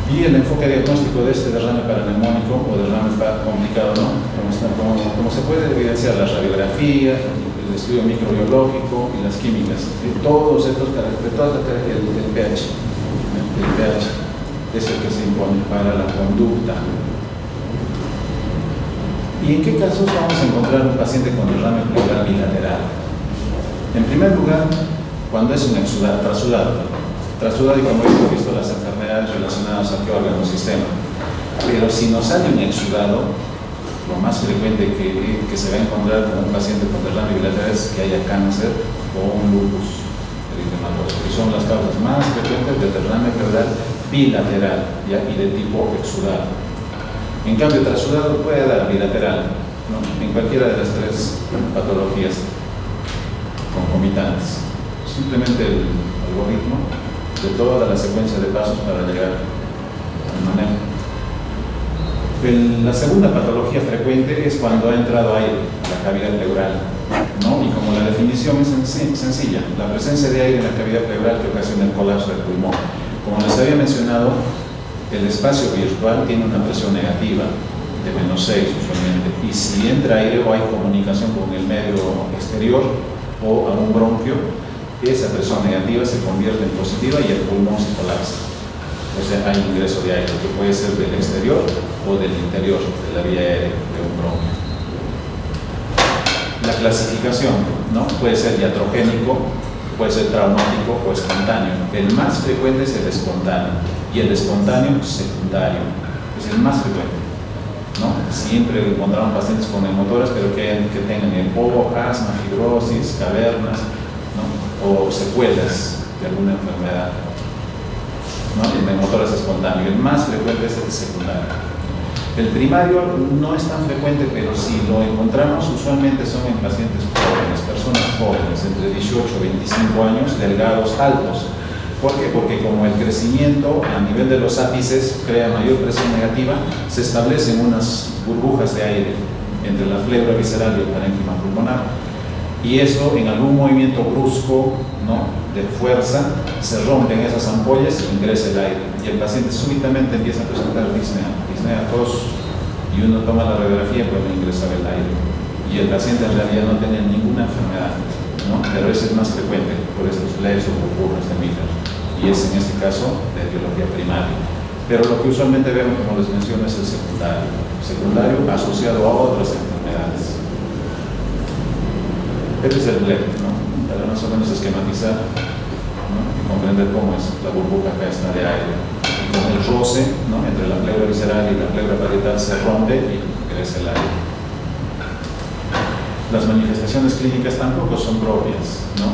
Y el enfoque diagnóstico de este derrame paraneumónico o derrame complicado, ¿no? Como se puede evidenciar las radiografías, el estudio microbiológico y las químicas, de todos estos caracteres, el pH. El pH es el que se impone para la conducta. ¿Y en qué casos vamos a encontrar un paciente con derrame pleural bilateral? En primer lugar, cuando es un trasudado, y como hemos visto las enfermedades relacionadas a qué órgano o sistema. Pero si nos sale un exudado, lo más frecuente que se va a encontrar con un paciente con derrame bilateral es que haya cáncer o un lupus eritematoso, que son las causas más frecuentes de derrame pleural bilateral, ¿ya? Y de tipo exudado. En cambio, trasudado puede dar bilateral, ¿no? En cualquiera de las tres patologías concomitantes. Simplemente el algoritmo de toda la secuencia de pasos para llegar al manejo. La segunda patología frecuente es cuando ha entrado aire a la cavidad pleural, ¿no? Y como la definición es sencilla, la presencia de aire en la cavidad pleural que ocasiona el colapso del pulmón. Como les había mencionado, el espacio virtual tiene una presión negativa de -6 usualmente, y si entra aire o hay comunicación con el medio exterior o a un bronquio, esa presión negativa se convierte en positiva y el pulmón se colapsa. O sea, hay ingreso de aire que puede ser del exterior o del interior de la vía aérea de un bronquio. La clasificación, ¿no? Puede ser iatrogénico, puede ser traumático o espontáneo. El más frecuente es el espontáneo, y el espontáneo secundario es el más frecuente, ¿no? Siempre encontramos pacientes con neumotoras, pero que tengan EPOC, asma, fibrosis, cavernas, ¿no? O secuelas de alguna enfermedad, ¿no? El neumotoras espontáneo. El más frecuente es el secundario. El primario no es tan frecuente, pero si lo encontramos, usualmente son en pacientes jóvenes, personas jóvenes, entre 18 y 25 años, delgados, altos. ¿Por qué? Porque como el crecimiento a nivel de los ápices crea mayor presión negativa, se establecen unas burbujas de aire entre la pleura visceral y el parénquima pulmonar. Y eso, en algún movimiento brusco, ¿no?, de fuerza, se rompen esas ampollas y ingresa el aire. Y el paciente súbitamente empieza a presentar disnea, tos, y uno toma la radiografía, pues no ingresaba el aire. Y el paciente en realidad no tenía ninguna enfermedad, ¿no? Pero ese es más frecuente por estos flares o burbujas de Miller. Y es en este caso de etiología primaria. Pero lo que usualmente vemos, como les menciono, es el secundario asociado a otras enfermedades. Este es el bleb, ¿no? Para más o menos esquematizar, ¿no? Y comprender cómo es la burbuja acá está de aire. Y con el roce, ¿no?, entre la pleura visceral y la pleura parietal se rompe y crece el aire. Las manifestaciones clínicas tampoco son propias, ¿no?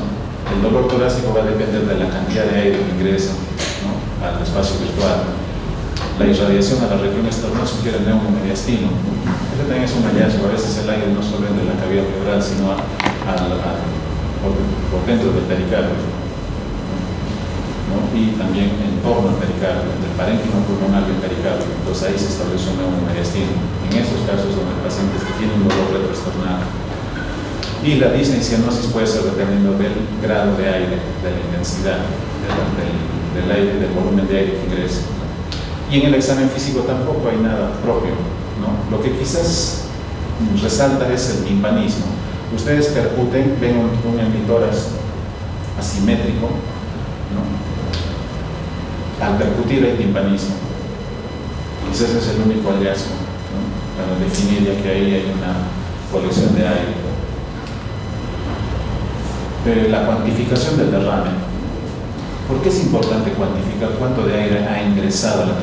El dolor torácico va a depender de la cantidad de aire que ingresa, ¿no?, al espacio virtual. La irradiación a la región externa sugiere el neumomediastino. Este también es un hallazgo. A veces el aire no solo entra de la cavidad pleural, sino por dentro del pericardio, ¿no? Y también en torno al pericardio, entre el parénquima pulmonar y el pericardio. Entonces ahí se establece un neumomediastino. En esos casos donde el paciente tiene un dolor retroesternal. Y la disnea y cianosis puede ser dependiendo del grado de aire, de la intensidad del aire, del volumen de aire que ingresa. Y en el examen físico tampoco hay nada propio, ¿no? Lo que quizás resalta es el timpanismo. Ustedes percuten, ven un hemitórax asimétrico, ¿no? Al percutir hay timpanismo. Quizás es el único hallazgo, ¿no?, para definir ya que ahí hay una colección de aire. La cuantificación del derrame. ¿Por qué es importante cuantificar cuánto de aire ha ingresado a la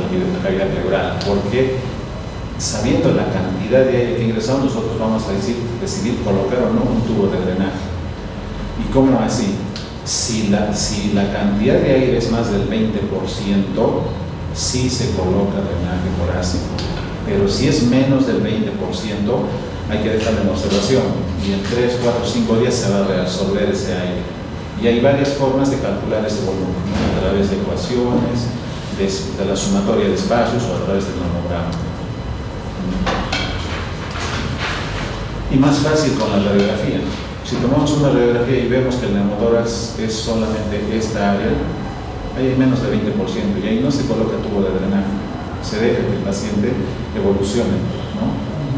cavidad pleural? Porque sabiendo la cantidad de aire que ha ingresado, nosotros vamos a decidir colocar o no un tubo de drenaje. ¿Y cómo así? Si la cantidad de aire es más del 20%, sí se coloca drenaje torácico. Pero si es menos del 20%, hay que dejarlo en observación. Y en 3, 4, 5 días se va a reabsorber ese aire. Y hay varias formas de calcular ese volumen, ¿no?, a través de ecuaciones, de la sumatoria de espacios o a través del nomograma. Y más fácil con la radiografía. Si tomamos una radiografía y vemos que el neumotórax es solamente esta área, ahí hay menos de 20%, y ahí no se coloca tubo de drenaje. Se deja que el paciente evolucione, ¿no?,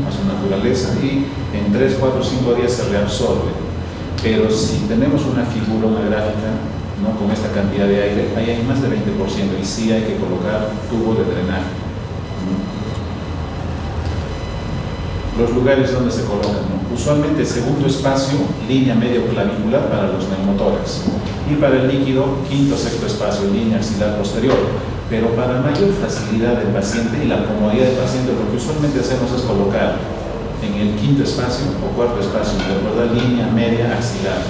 a su naturaleza, y en 3, 4, 5 días se reabsorbe. Pero si tenemos una figura, una gráfica, ¿no?, con esta cantidad de aire, ahí hay más de 20% y sí hay que colocar tubo de drenaje. Los lugares donde se colocan, ¿no? Usualmente segundo espacio, línea medio clavicular para los neumotórax, y para el líquido, quinto sexto espacio, línea axilar posterior. Pero para mayor facilidad del paciente y la comodidad del paciente, lo que usualmente hacemos es colocar en el quinto espacio o cuarto espacio, recordar línea media axilar,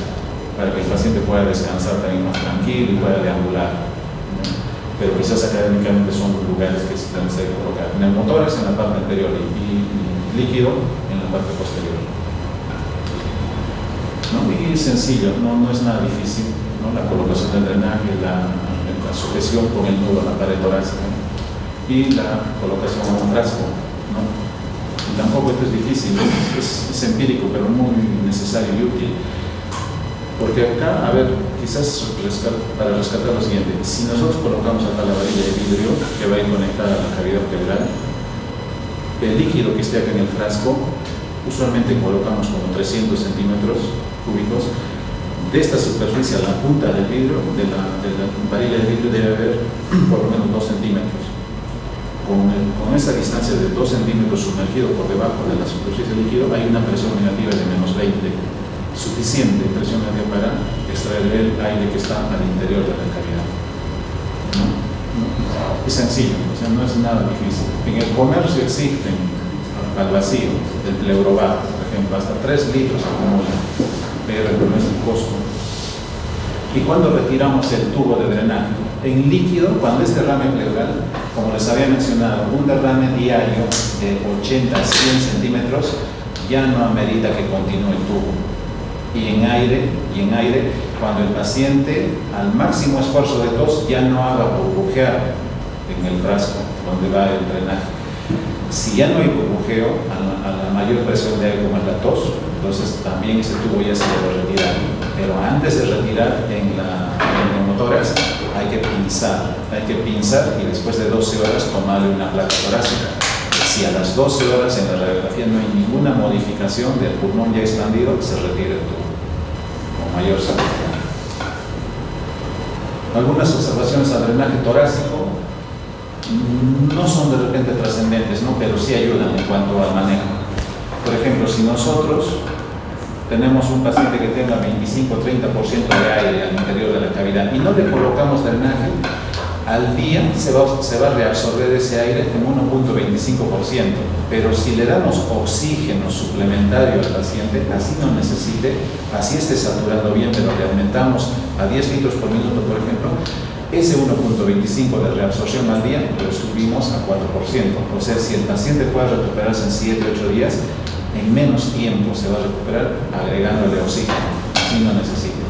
para que el paciente pueda descansar también más tranquilo y pueda deambular, ¿no? Pero quizás académicamente son los lugares que se deben colocar. Neumotórax en la parte anterior y líquido en la parte posterior, ¿no? Y sencillo, no es nada difícil, ¿no? La colocación del drenaje, la sujeción con el nudo a la pared torácica, ¿no?, y la colocación en un frasco, ¿no? Y tampoco esto es difícil, es empírico, pero muy necesario y útil. Porque acá, a ver, quizás para rescatar lo siguiente: si nosotros colocamos acá la varilla de vidrio que va a ir conectada a la cavidad pleural, el líquido que esté acá en el frasco, usualmente colocamos como 300 centímetros cúbicos. De esta superficie a la punta del vidrio, de la varilla de vidrio, debe haber por lo menos 2 centímetros. Con esa distancia de 2 centímetros sumergido por debajo de la superficie del líquido, hay una presión negativa de menos 20. Suficiente presión negativa para extraer el aire que está al interior de la cavidad, ¿no? Es sencillo, o sea, no es nada difícil. En el comercio existen al vacío del Pleurovac, por ejemplo, hasta 3 litros acumula, pero no es el costo. ¿Y cuando retiramos el tubo de drenaje? En líquido, cuando es derrame pleural, como les había mencionado, un derrame diario de 80 a 100 centímetros ya no amerita que continúe el tubo. Y en aire, cuando el paciente al máximo esfuerzo de tos ya no haga burbujear en el frasco donde va el drenaje. Si ya no hay burbujeo a la mayor presión de aire como es la tos, entonces también ese tubo ya se debe retirar. Pero antes de retirar en el neumotórax hay que pinzar y después de 12 horas tomarle una placa torácica. Si a las 12 horas en la radiografía no hay ninguna modificación del pulmón ya expandido, se retira el tubo con mayor seguridad. Algunas observaciones al drenaje torácico no son de repente trascendentes, ¿no?, pero sí ayudan en cuanto al manejo. Por ejemplo, si nosotros tenemos un paciente que tenga 25 o 30% de aire al interior de la cavidad y no le colocamos drenaje, al día se va a reabsorber ese aire en 1.25%, pero si le damos oxígeno suplementario al paciente, así no necesite, así esté saturando bien, pero le aumentamos a 10 litros por minuto, por ejemplo, ese 1.25 de reabsorción al día lo subimos a 4%. O sea, si el paciente puede recuperarse en 7 o 8 días, en menos tiempo se va a recuperar agregándole oxígeno, así no necesita.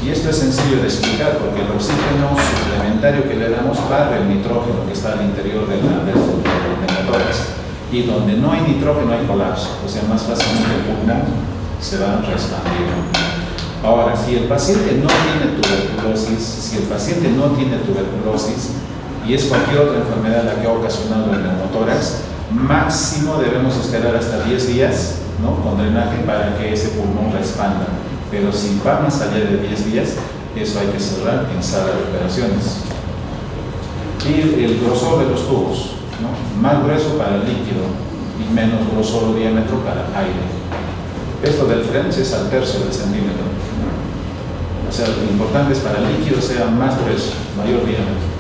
Y esto es sencillo de explicar porque el oxígeno suplementario que le damos barre el nitrógeno que está al interior del neumotórax. Y donde no hay nitrógeno hay colapso, o sea, más fácilmente el pulmón se va a expandir. Ahora, si el paciente no tiene tuberculosis, y es cualquier otra enfermedad la que ha ocasionado el neumotórax, máximo debemos esperar hasta 10 días, ¿no?, con drenaje para que ese pulmón expanda. Pero si va más allá de 10 días, eso hay que cerrar en sala de operaciones. Y el grosor de los tubos, ¿no?, más grueso para el líquido y menos grosor o diámetro para aire. Esto del French es al tercio del centímetro. O sea, lo importante es para el líquido sea más grueso, mayor diámetro.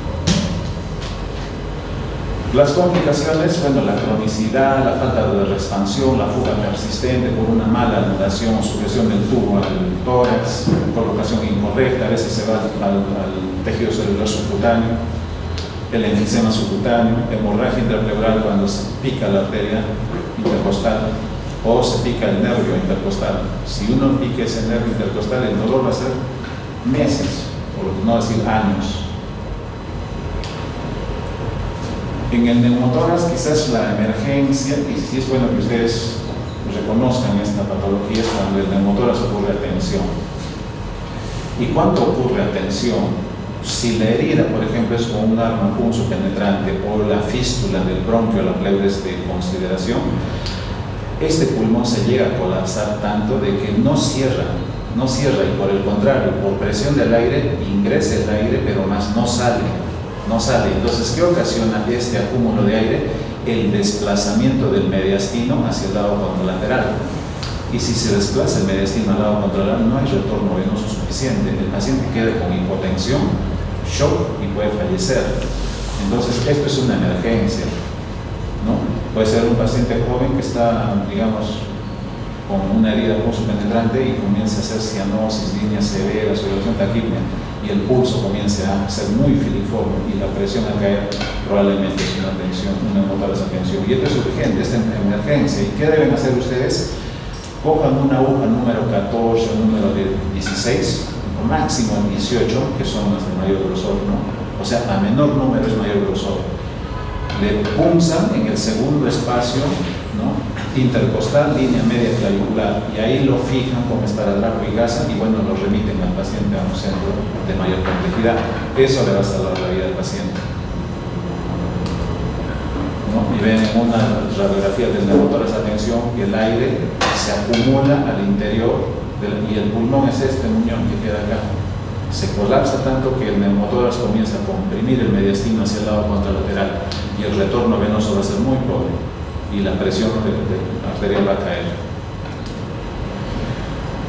Las complicaciones, bueno, la cronicidad, la falta de expansión, la fuga persistente por una mala anudación o sujeción del tubo al tórax, colocación incorrecta, a veces se va al tejido celular subcutáneo, el enfisema subcutáneo, hemorragia intrapleural cuando se pica la arteria intercostal o se pica el nervio intercostal. Si uno pica ese nervio intercostal, el dolor va a ser meses, por no decir años. En el neumotórax quizás la emergencia, y sí es bueno que ustedes reconozcan esta patología, es cuando el neumotórax ocurre a tensión. ¿Y cuándo ocurre a tensión? Si la herida, por ejemplo, es con un arma punzo penetrante o la fístula del bronquio o la pleura es de consideración, este pulmón se llega a colapsar tanto de que no cierra no cierra y por el contrario, por presión del aire ingresa el aire, pero más no sale. Entonces, ¿qué ocasiona este acúmulo de aire? El desplazamiento del mediastino hacia el lado contralateral. Y si se desplaza el mediastino al lado contralateral, no hay retorno venoso suficiente. El paciente queda con hipotensión, shock y puede fallecer. Entonces, esto es una emergencia, ¿no? Puede ser un paciente joven que está, digamos, con una herida penetrante y comienza a hacer cianosis, líneas severas, sudoración, taquipnea, y el pulso comienza a ser muy filiforme y la presión a caer probablemente es una tensión, una motoras de tensión. Y esto es urgente, esta es emergencia. ¿Y qué deben hacer ustedes? Cojan una aguja número 14 o número 16, o máximo 18, que son las de mayor grosor, ¿no? O sea, a menor número es mayor grosor. Le punzan en el segundo espacio, ¿no?, intercostal, línea media clavicular, y ahí lo fijan con esparadrapo y gasa y bueno, lo remiten al paciente a un centro de mayor complejidad. Eso le va a salvar la vida al paciente, ¿no? Y ven en una radiografía del neumotórax, atención, que el aire se acumula al interior y el pulmón es este muñón que queda acá. Se colapsa tanto que el neumotórax comienza a comprimir el mediastino hacia el lado contralateral y el retorno venoso va a ser muy pobre y la presión arterial va a caer.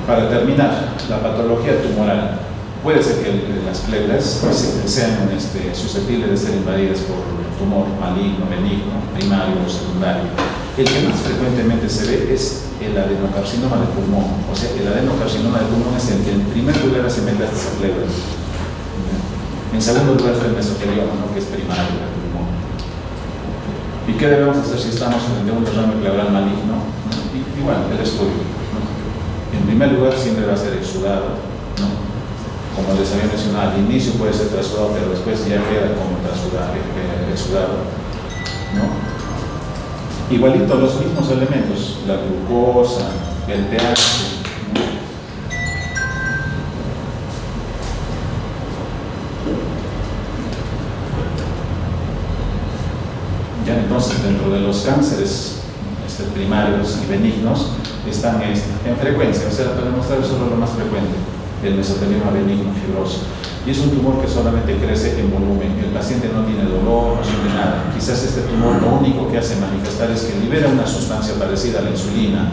Para terminar, la patología tumoral. Puede ser que las pleuras sean susceptibles de ser invadidas por tumor maligno, benigno, primario o secundario. El que más frecuentemente se ve es el adenocarcinoma del pulmón. O sea, el adenocarcinoma del pulmón es el que en primer lugar hace metástasis a pleuras. En segundo lugar está el mesotelioma, ¿no?, que es primario del pulmón. ¿Y qué debemos hacer si estamos frente a un derrame pleural maligno? Igual, el estudio, ¿no? En primer lugar siempre va a ser exudado, ¿no? Como les había mencionado, al inicio puede ser trasudado, pero después ya queda como exudado, ¿no? Igualito los mismos elementos, la glucosa, el pH, ¿no? Ya, entonces, dentro de los cánceres primarios y benignos están en frecuencia, o sea, para mostrar solo lo más frecuente, el mesotelioma benigno fibroso. Y es un tumor que solamente crece en volumen. El paciente no tiene dolor, no siente nada. Quizás este tumor lo único que hace manifestar es que libera una sustancia parecida a la insulina.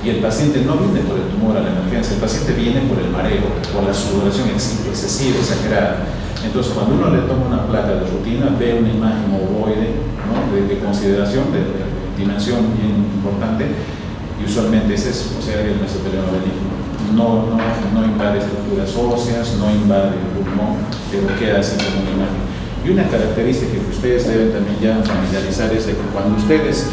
Y el paciente no viene por el tumor a la emergencia, el paciente viene por el mareo, por la sudoración excesiva, exagerada. Entonces, cuando uno le toma una placa de rutina, ve una imagen ovoide, ¿no?, de consideración, de dimensión bien importante, y usualmente ese es, o sea, el mesotelioma benigno. No invade estructuras óseas, no invade el pulmón, pero queda así como una imagen. Y una característica que ustedes deben también ya familiarizar es de que cuando ustedes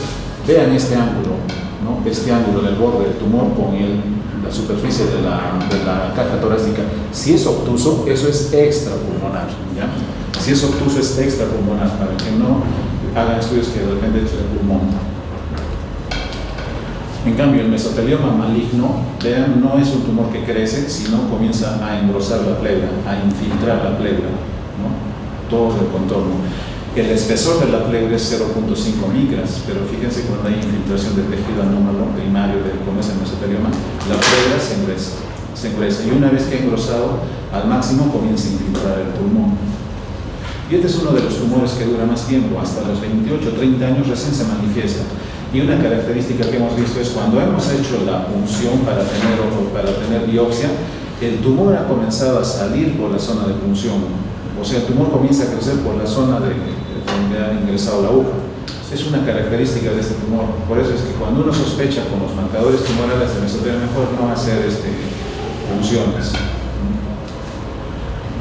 vean este ángulo, ¿no?, este ángulo del borde del tumor con la superficie de la caja torácica, si es obtuso, eso es extrapulmonar, ¿ya? Si es obtuso, es extrapulmonar, para que no hagan estudios que dependen del pulmón. En cambio, el mesotelioma maligno, vean, no es un tumor que crece, sino comienza a engrosar la pleura, a infiltrar la pleura, ¿no?, todo el contorno. El espesor de la pleura es 0.5 micras, pero fíjense, cuando hay infiltración de tejido anómalo primario como es el mesotelioma, la pleura se engresa, y una vez que ha engrosado al máximo comienza a infiltrar el pulmón. Y este es uno de los tumores que dura más tiempo, hasta los 28 o 30 años recién se manifiesta. Y una característica que hemos visto es cuando hemos hecho la punción para tener biopsia, el tumor ha comenzado a salir por la zona de punción. O sea, el tumor comienza a crecer por la zona donde ha ingresado la aguja. Es una característica de este tumor. Por eso es que cuando uno sospecha con los marcadores tumorales de mesotelioma, mejor no hacer punciones,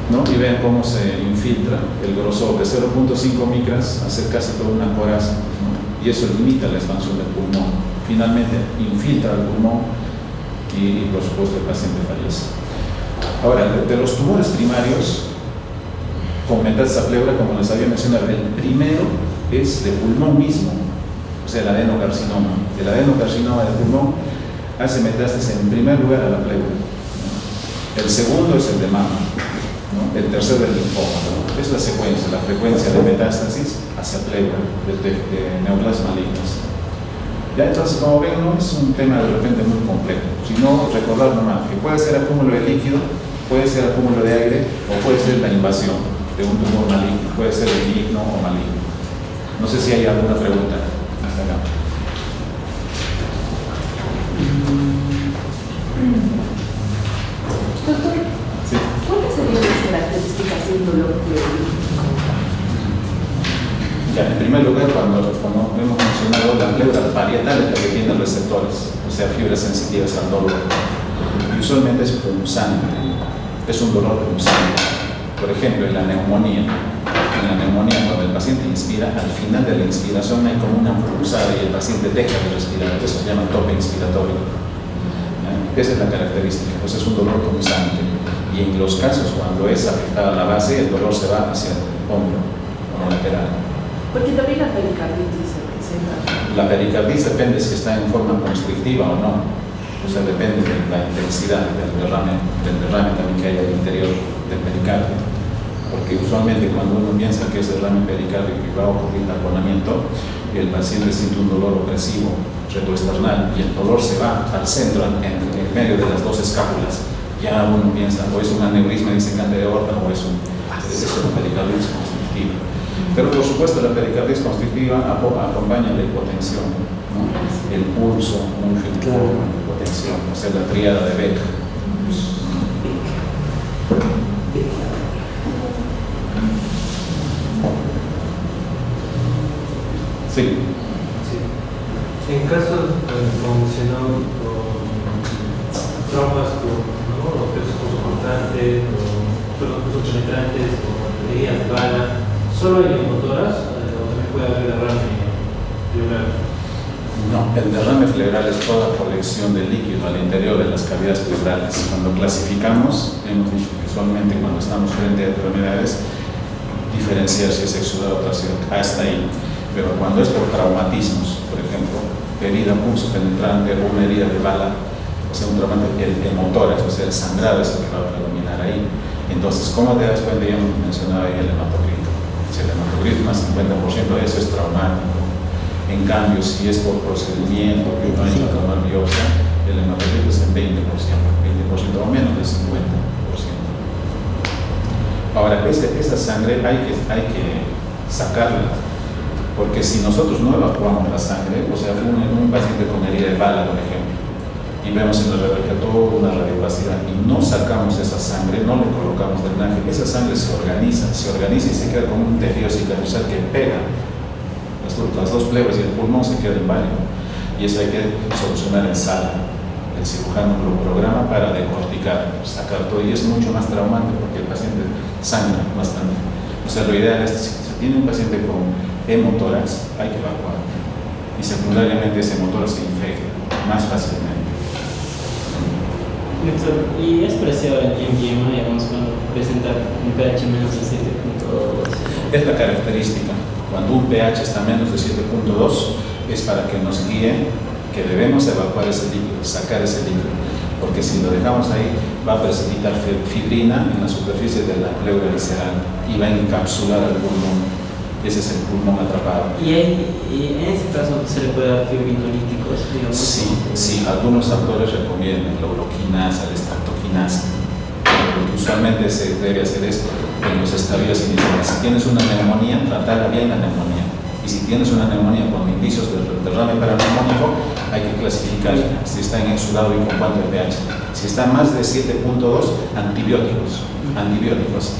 ¿no? Y vean cómo se infiltra el grosor de 0.5 micras a ser casi toda una coraza, ¿no? Y eso limita la expansión del pulmón. Finalmente infiltra el pulmón y por supuesto el paciente fallece. Ahora, de los tumores primarios con metástasis a pleura, como les había mencionado, el primero es de pulmón mismo, o sea, el adenocarcinoma. El adenocarcinoma del pulmón hace metástasis en primer lugar a la pleura, ¿no? El segundo es el de mama, ¿no? El tercero es el linfoma, ¿no? Es la secuencia, la frecuencia de metástasis hacia pleura, de neoplasmas malignas. Ya, entonces, como ven, no es un tema de repente muy complejo. Si no, recordar nomás que puede ser acúmulo de líquido, puede ser acúmulo de aire o puede ser la invasión de un tumor maligno, puede ser benigno o maligno. No sé si hay alguna pregunta hasta acá. Doctor, Sí. ¿cuáles serían las características de un dolor pleurolítico? Ya, en primer lugar, cuando hemos mencionado, la pleura parietal es la que tiene receptores, o sea, fibras sensitivas al dolor. Y usualmente es punzante, es un dolor punzante. Por ejemplo, en la neumonía, cuando el paciente inspira, al final de la inspiración hay como una punzada y el paciente deja de respirar, eso se llama tope inspiratorio. Esa es la característica, pues es un dolor punzante. Y en los casos cuando es afectada la base, el dolor se va hacia el hombro o lateral. Porque también la pericarditis se presenta. La pericarditis depende si está en forma constrictiva o no. O sea, depende de la intensidad del derrame también que hay al interior del pericardio. Porque usualmente cuando uno piensa que es derrame pericárdico y va a ocurrir taponamiento, el paciente siente un dolor opresivo retroesternal y el dolor se va al centro, en medio de las dos escápulas. Ya uno piensa, o es un aneurisma disecante de aorta o es una pericarditis constrictiva. Pero por supuesto la pericarditis constrictiva acompaña la hipotensión, ¿no? El pulso, un fibromo, la hipotensión, o sea, la tríada de Beck. Sí. En casos, como mencionó, con traumas con objetos punzocortantes, o penetrantes, o heridas de bala, ¿solo hay motoras o también puede haber derrame pleural? No, el derrame pleural es toda colección de líquido al interior de las cavidades pleurales. Cuando clasificamos, hemos dicho que usualmente cuando estamos frente a enfermedades, diferenciar si es exudado o tracción, hasta ahí. Pero cuando es por traumatismos, por ejemplo, herida pulso penetrante o una herida de bala, o sea, un traumatismo, el hemotórax, o sea, el sangrado es el que va a predominar ahí. Entonces, ¿cómo te das cuenta? Ya mencionaba ahí el hematocrito. Si el hematocrito más 50% de eso es traumático. En cambio, si es por procedimiento, biopánica o biopsia, el hematocrito es en 20% o menos del 50%. Ahora, esa sangre hay que sacarla. Porque si nosotros no evacuamos la sangre, o sea, un paciente con herida de bala, por ejemplo, y vemos en el reflector una radiopacidad y no sacamos esa sangre, no le colocamos drenaje, esa sangre se organiza y se queda como un tejido cicatrizal que pega las dos pleuras y el pulmón se queda inválido. Y eso hay que solucionar en sala. El cirujano lo programa para decorticar, sacar todo, y es mucho más traumante porque el paciente sangra bastante. O sea, lo ideal es, si tiene un paciente con hemotórax, hay que evacuar. Y secundariamente ese hemotórax se infecta más fácilmente. Y es parecido al empiema, digamos, cuando presenta un pH menos de 7.2. Es la característica. Cuando un pH está menos de 7.2 es para que nos guíe que debemos evacuar ese líquido, sacar ese líquido. Porque si lo dejamos ahí, va a precipitar fibrina en la superficie de la pleura visceral y va a encapsular al pulmón. Ese es el pulmón atrapado. ¿Y en ese caso se le puede dar fibrinolíticos, digamos? Sí, algunos autores recomiendan la uroquinasa, la estreptoquinasa. Usualmente se debe hacer esto en los estadios iniciales. Si tienes una neumonía, tratarla bien la neumonía. Y si tienes una neumonía con indicios de derrame paraneumónico, hay que clasificar si está en exudado y con cuánto de pH. Si está más de 7.2, antibióticos,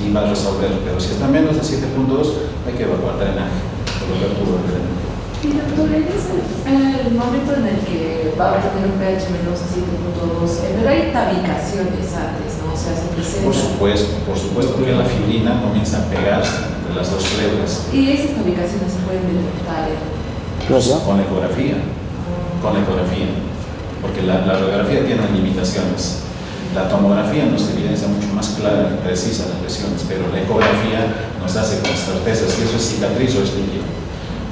y va a resolver. Pero si está menos de 7.2, hay que evacuar drenaje, colocar tubo de drenaje. Y doctor, en el momento en el que va a tener un pH menos de 7.2, pero hay tabicaciones antes, ¿no? O sea, se presenta. Por supuesto que la fibrina comienza a pegarse entre las dos pleuras. ¿Y esas tabicaciones se pueden detectar? Con ecografía. Porque la radiografía tiene limitaciones. La tomografía nos evidencia mucho más clara y precisa las lesiones, pero la ecografía nos hace con certeza si eso es cicatriz o es líquido.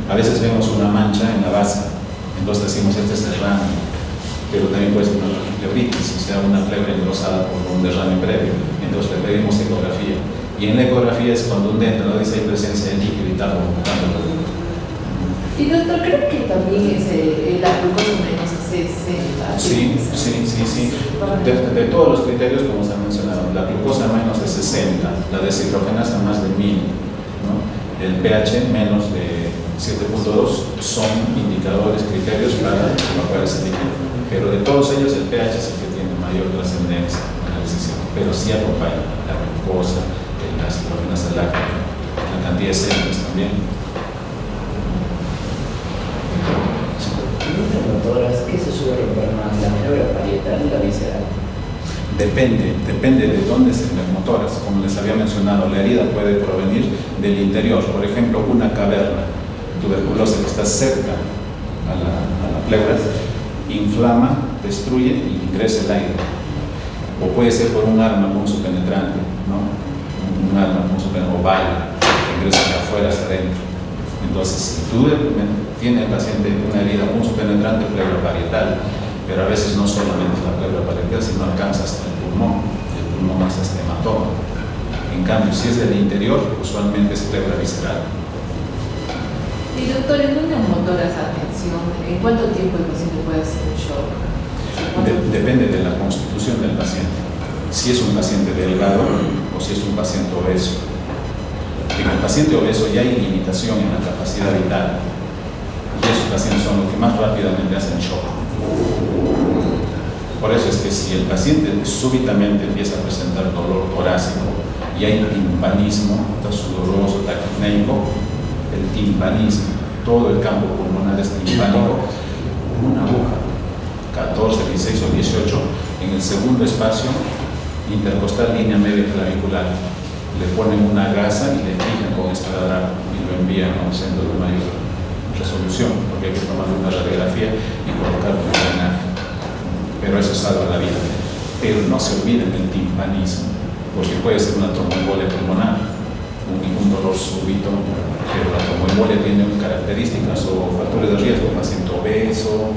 A veces vemos una mancha en la base, entonces decimos este es derrame, pero también puede ser una pleuritis, o sea, una pleura engrosada por un derrame previo, entonces le pedimos ecografía. Y en la ecografía es cuando un dentro no dice hay presencia de líquido y tal. Y doctor, creo que también es la glucosa menos 60. Sí. De todos los criterios, como se ha mencionado, la glucosa menos de 60, la deshidrogenasa más de 1000, ¿no? El pH menos de 7.2 son indicadores, criterios para evacuar ese líquido. Pero de todos ellos, el pH es el que tiene mayor trascendencia en la decisión. Pero sí acompaña la glucosa, las hidrogenasa láctea, la cantidad de células también. Motoras, ¿qué se suele romper más? ¿La maniobra parietal y la visceral? Depende de dónde se las motoras. Como les había mencionado, la herida puede provenir del interior. Por ejemplo, una caverna tuberculosa que está cerca a la pleura, inflama, destruye y ingresa el aire. O puede ser por un arma punzopenetrante, ¿no? Un arma punzopenetrante o bala que ingresa de afuera hacia adentro. Entonces, si tú tiene el paciente una herida punzopenetrante pleuroparietal, pero a veces no solamente es la pleuroparietal, sino alcanza hasta el pulmón hace este hematoma. En cambio, si es del interior, usualmente es pleura visceral. Y doctor, en una motoras atención, ¿en cuánto tiempo el paciente puede hacer un shock? Depende de la constitución del paciente. Si es un paciente delgado o si es un paciente obeso. En el paciente obeso ya hay limitación en la capacidad vital y esos pacientes son los que más rápidamente hacen shock. Por eso es que si el paciente súbitamente empieza a presentar dolor torácico y hay timpanismo, está sudoroso, taquipneico, el timpanismo, todo el campo pulmonar es timpánico, una aguja, 14, 16 o 18, en el segundo espacio intercostal línea media clavicular. Le ponen una gasa y le fijan con esparadrapo y lo envían a un centro de mayor resolución, porque hay que tomar una radiografía y colocar un drenaje. Pero eso salva la vida. Pero no se olviden del timpanismo, porque puede ser una tromboembolia pulmonar, un dolor súbito, pero la tromboembolia tiene características o factores de riesgo, paciente obeso,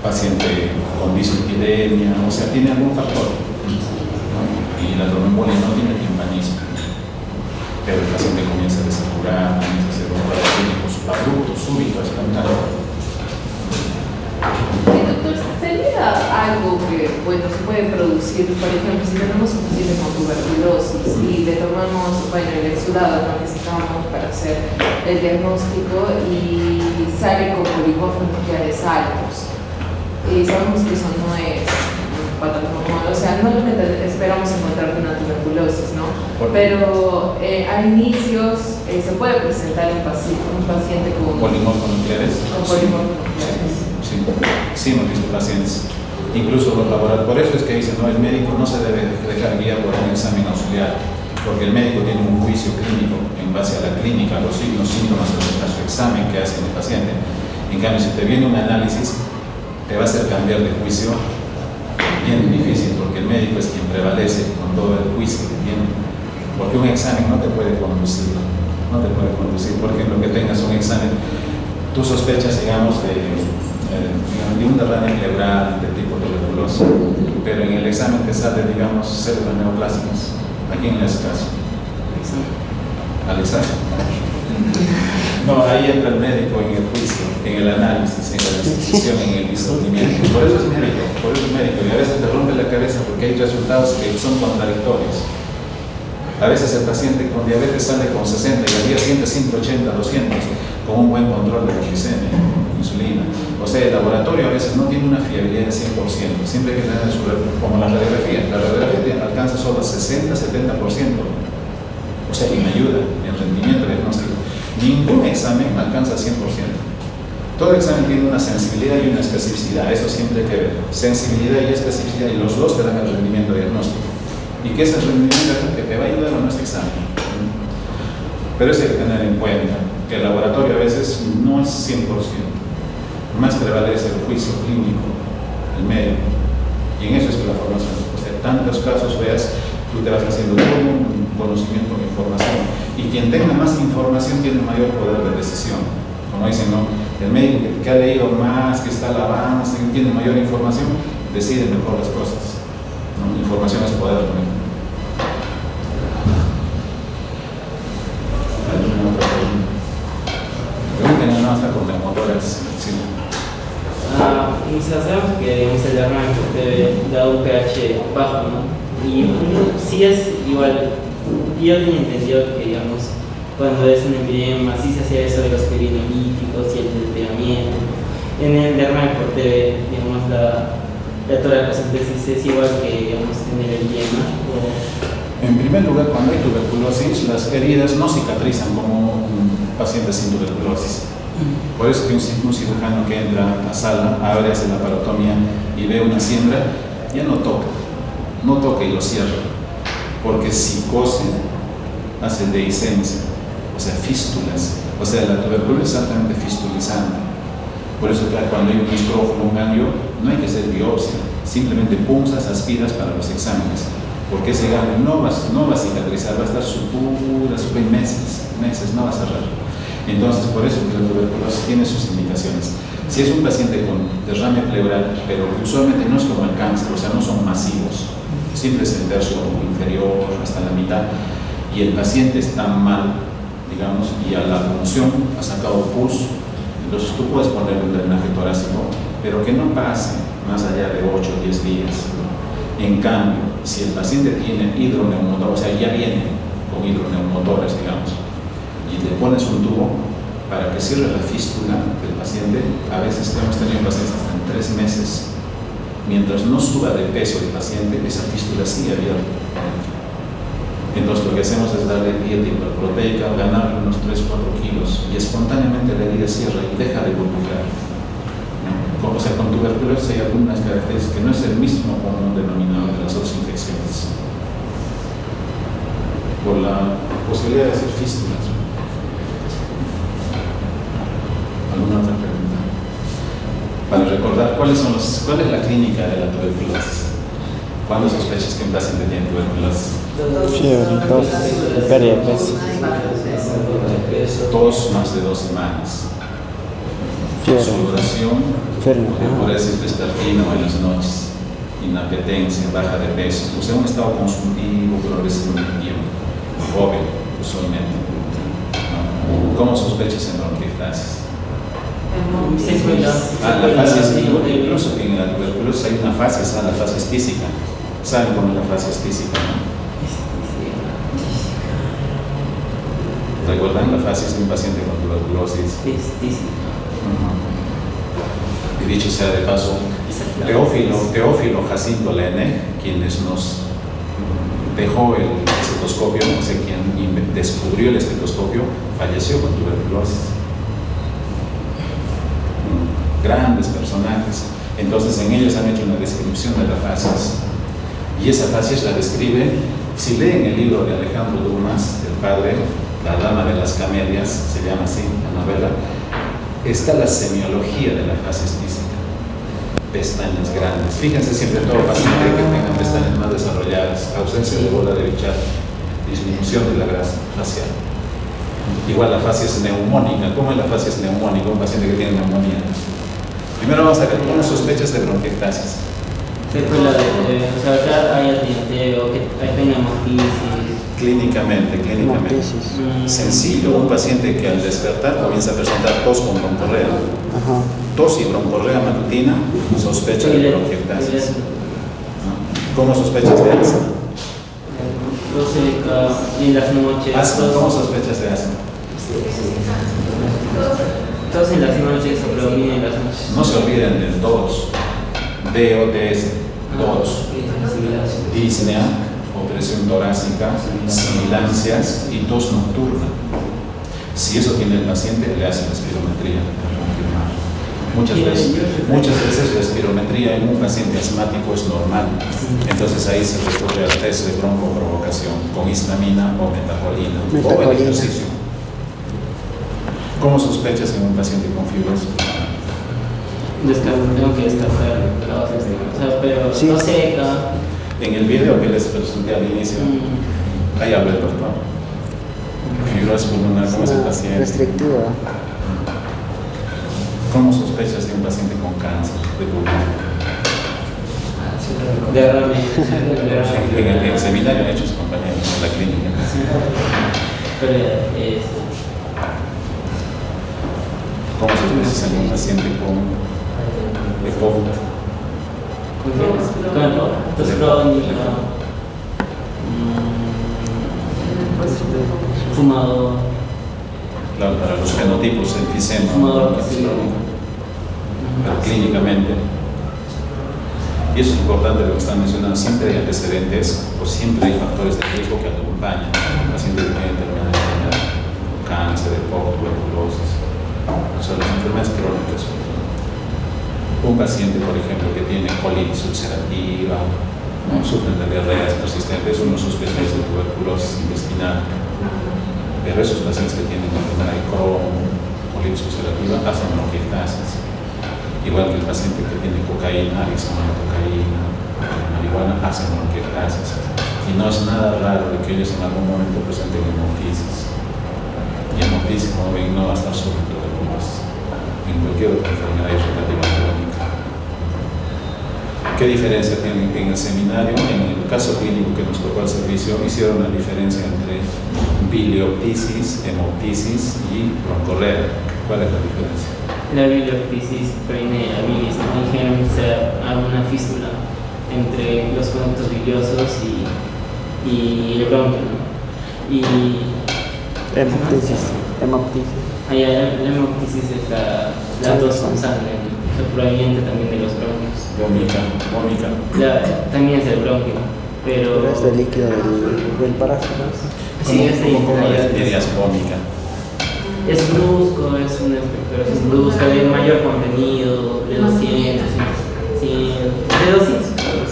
paciente con dislipidemia, o sea, tiene algún factor, ¿no? Y la tromboembolia no tiene timpanismo, pero el paciente comienza a desaturar, comienza a hacer un cuadro clínico abrupto, súbito, espontáneo. Doctor, ¿sería algo que, bueno, se puede producir? Por ejemplo, si tenemos un paciente con tuberculosis y le tomamos, bueno, el exudado, ¿no?, que necesitamos para hacer el diagnóstico y sale con polimorfos nucleares altos. Y sabemos que eso no es patógeno, o sea, no esperamos encontrar una tuberculosis, ¿no? Pero a inicios se puede presentar un paciente con polimorfos nucleares. Con polimorfos nucleares. Sí, hemos visto pacientes. Incluso los laboratorios, por eso es que dicen, no, el médico no se debe dejar guiar por un examen auxiliar, porque el médico tiene un juicio clínico en base a la clínica, los signos, síntomas, a su examen que hace el paciente. En cambio, si te viene un análisis, te va a hacer cambiar de juicio bien difícil, porque el médico es quien prevalece con todo el juicio que tiene. Porque un examen no te puede conducir, Por ejemplo, que tengas un examen, tú sospechas, digamos, de un derrame pleural de tipo tuberculoso, pero en el examen te sale, digamos, células neoplásicas. ¿A quién le haces caso? Al examen. No, ahí entra el médico en el juicio, en el análisis, en la decisión, en el discernimiento. Por eso es médico, y a veces te rompe la cabeza porque hay resultados que son contradictorios. A veces el paciente con diabetes sale con 60 y al día siguiente 180, 200, con un buen control de la glicemia, insulina. O sea, el laboratorio a veces no tiene una fiabilidad del 100%, siempre hay que tener como la radiografía alcanza solo 60, 70%. O sea, y me ayuda en el rendimiento diagnóstico. Ningún examen alcanza 100%. Todo examen tiene una sensibilidad y una especificidad, eso siempre hay que ver. Sensibilidad y especificidad, y los dos te dan el rendimiento diagnóstico. ¿Y qué es el rendimiento que te va a ayudar a nuestro examen? Pero eso hay que tener en cuenta, que el laboratorio a veces no es 100%. Más prevalece el juicio clínico, el médico. Y en eso es que la formación. O sea, tantos casos veas, tú te vas haciendo todo un conocimiento de información. Y quien tenga más información tiene mayor poder de decisión. Como dicen, ¿no? El médico que ha leído más, que está al avance, que tiene mayor información, decide mejor las cosas. ¿No? Información es poder también. ¿Alguna otra pregunta? Pregúntenme, no, hasta con las motoras. Sí. es igual, yo tenía entendido que, digamos, cuando es un embriema, sí se hacía eso de los perinomíticos y el desviamiento. En el derrame por TV, digamos, la toracocentesis es igual que, digamos, tener el yema. En primer lugar, cuando hay tuberculosis, las heridas no cicatrizan como un paciente sin tuberculosis. Por eso que un cirujano que entra a la sala, abre, hace la parotomía y ve una siembra, ya no toca y lo cierra. Porque si cose, hace dehiscencia, o sea, fístulas. O sea, la tuberculosis es altamente fistulizante. Por eso que cuando hay un estrófono, un ganglio, no hay que hacer biopsia, simplemente punzas, aspiras para los exámenes. Porque ese ganglio no va a cicatrizar, va a estar supura meses, no va a cerrar. Entonces, por eso que la tuberculosis tiene sus indicaciones. Si es un paciente con derrame pleural, pero usualmente no es como el cáncer, o sea, no son masivos, siempre es el tercio inferior hasta la mitad, y el paciente está mal, digamos, y a la punción ha sacado pus, entonces tú puedes poner un drenaje torácico, pero que no pase más allá de 8 o 10 días. En cambio, si el paciente tiene hidroneumotor, o sea, ya viene con hidroneumotores, digamos, y le pones un tubo para que cierre la fístula del paciente, a veces hemos tenido pacientes hasta en 3 meses, mientras no suba de peso el paciente, esa fístula sigue abierta. Entonces lo que hacemos es darle dieta hiperproteica, ganarle unos 3-4 kilos y espontáneamente la herida cierra y deja de burbujear. O sea, con tuberculosis hay algunas características que no es el mismo común denominador de las otras infecciones. Por la posibilidad de hacer fístulas. ¿Alguna otra pregunta? Para recordar, ¿cuál es la clínica de la tuberculosis? ¿Cuándo sospechas que un paciente tiene tuberculosis? Fiebre, tos, pérdida de peso. Tos más de 2 semanas. Sudoración, epilepsia vespertina o en las noches, inapetencia, baja de peso, o sea, un estado consultivo progresivo en el tiempo, joven, usualmente. ¿Cómo sospechas en bronquiectasis? La fase, incluso en la tuberculosis hay una fase, es la fase estísica. ¿Saben cómo es la fase estísica? ¿Recuerdan la fase de un paciente con tuberculosis? Y dicho sea de paso, Teófilo Jacinto Lene, quienes nos dejó el estetoscopio, no sé quién descubrió el estetoscopio, falleció con tuberculosis. Grandes personajes. Entonces en ellos han hecho una descripción de las fases. Y esa fase la describe, si leen el libro de Alejandro Dumas, del padre, La Dama de las Camelias, se llama así la novela, está la semiología de la fase estísica. Pestañas grandes. Fíjense siempre todo paciente que tenga pestañas más desarrolladas, ausencia de bola de Bichat, disminución de la grasa facial. Igual la fase es neumónica. ¿Cómo es la fase es neumónica? Un paciente que tiene neumonía. Primero vamos a ver unas sospechas de bronquiectasis. O sea, acá hay atinteo, que hay pneumatitis. Clínicamente. Sencillo, un paciente que al despertar comienza a presentar tos con broncorrea. Tos y broncorrea matutina, sospecha de bronquiectasis. ¿Cómo sospechas de asma? Tos seca en las noches. ¿Cómo sospechas de asma? Tos en las noches, sobrevida en las noches. No se olviden del DOTS, DOTS, disnea, opresión torácica, sibilancias y tos nocturna. Si eso tiene el paciente, le hace la espirometría para confirmar. Muchas veces la espirometría en un paciente asmático es normal. Entonces ahí se recurre al test de broncoprovocación con histamina o metacolina o el ejercicio. ¿Cómo sospechas en un paciente con fibrosis? Tengo que descartar pero sí. No seca. En el video que les presenté al inicio, ahí habla el doctor. Fibrosis pulmonar, ¿cómo es el paciente? Restrictiva. ¿Cómo sospechas de un paciente con cáncer de pulmón? En el seminario han hecho sus compañeros en la clínica. ¿Cómo sospechas en un paciente con COVID? Tos crónica. fumador, Claro, para los fenotipos, enfisema, fumador pasivo. pero clínicamente. Y eso es importante lo que están mencionando, siempre hay antecedentes o siempre hay factores de riesgo que acompañan al paciente que tiene determinada enfermedad, cáncer, tuberculosis, o sea, las enfermedades crónicas. Un paciente, por ejemplo, que tiene colitis ulcerativa, ¿no? Sufre de diarreas persistentes, uno sospecha de tuberculosis intestinal. Pero esos pacientes que tienen enfermedad de Crohn, colitis ulcerativa, hacen bronquiectasis. Igual que el paciente que tiene cocaína, adicción a la cocaína, marihuana, hacen bronquiectasis. Y no es nada raro de que ellos en algún momento presenten hemoptisis. Y hemoptisis, como ven, no va a estar solo en tuberculosis, en cualquier otra enfermedad irritativa crónica. ¿Qué diferencia tiene en el seminario? En el caso clínico que nos tocó al servicio, hicieron la diferencia entre bilioptisis, hemoptisis y broncorrea. ¿Cuál es la diferencia? La bilioptisis proviene de la bilis, ¿no? Dijeron que sea alguna fístula entre los conductos biliosos y el bronquio, ¿no? Y Hemoptisis. allá la hemoptisis es la tos con sangre, ¿no? Proveniente también de los bronquios. Vómica. También es el bronquio, pero Es el líquido del parásito. sí, es ¿Cómo ahí. definirías vómica? Es brusco, es una expectoración brusca de mayor contenido, de 200, de 200.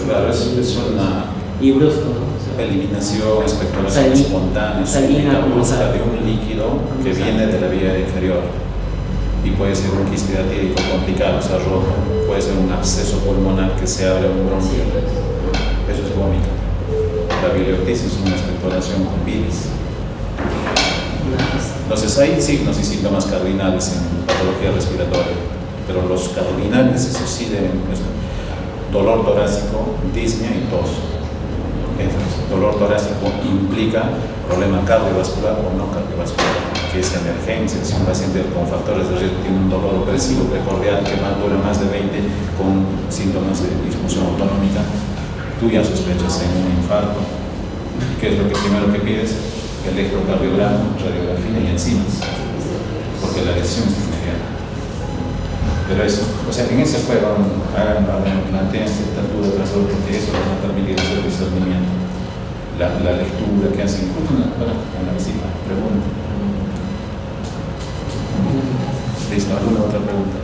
Claro, es una Y brusco, ¿no? O sea, eliminación, expectoración espontánea, súbita, brusca de un líquido que viene de la vía inferior. Y puede ser un quiste diatírico complicado, o sea, rojo. Puede ser un absceso pulmonar que se abre un bronquio. Eso es vómica. La bilioptisis es una expectoración con bilis. Entonces hay signos y síntomas cardinales en patología respiratoria, pero los cardinales, eso sí deben, dolor torácico, disnea y tos. Dolor torácico implica problema cardiovascular o no cardiovascular, que es emergencia. Si un paciente con factores de riesgo tiene un dolor opresivo precordial que dura más de 20 con síntomas de disfunción autonómica, tú ya sospechas en un infarto. ¿Qué es lo que primero que pides? Electrocardiograma, radiografía y enzimas, porque la lesión es inmediata. Pero eso, o sea, en ese juego planteen cierta duda tras otro, porque eso va a permitir hacer discernimiento. La lectura que hacen, una visita, pregunta. ¿Listo? ¿Alguna otra pregunta?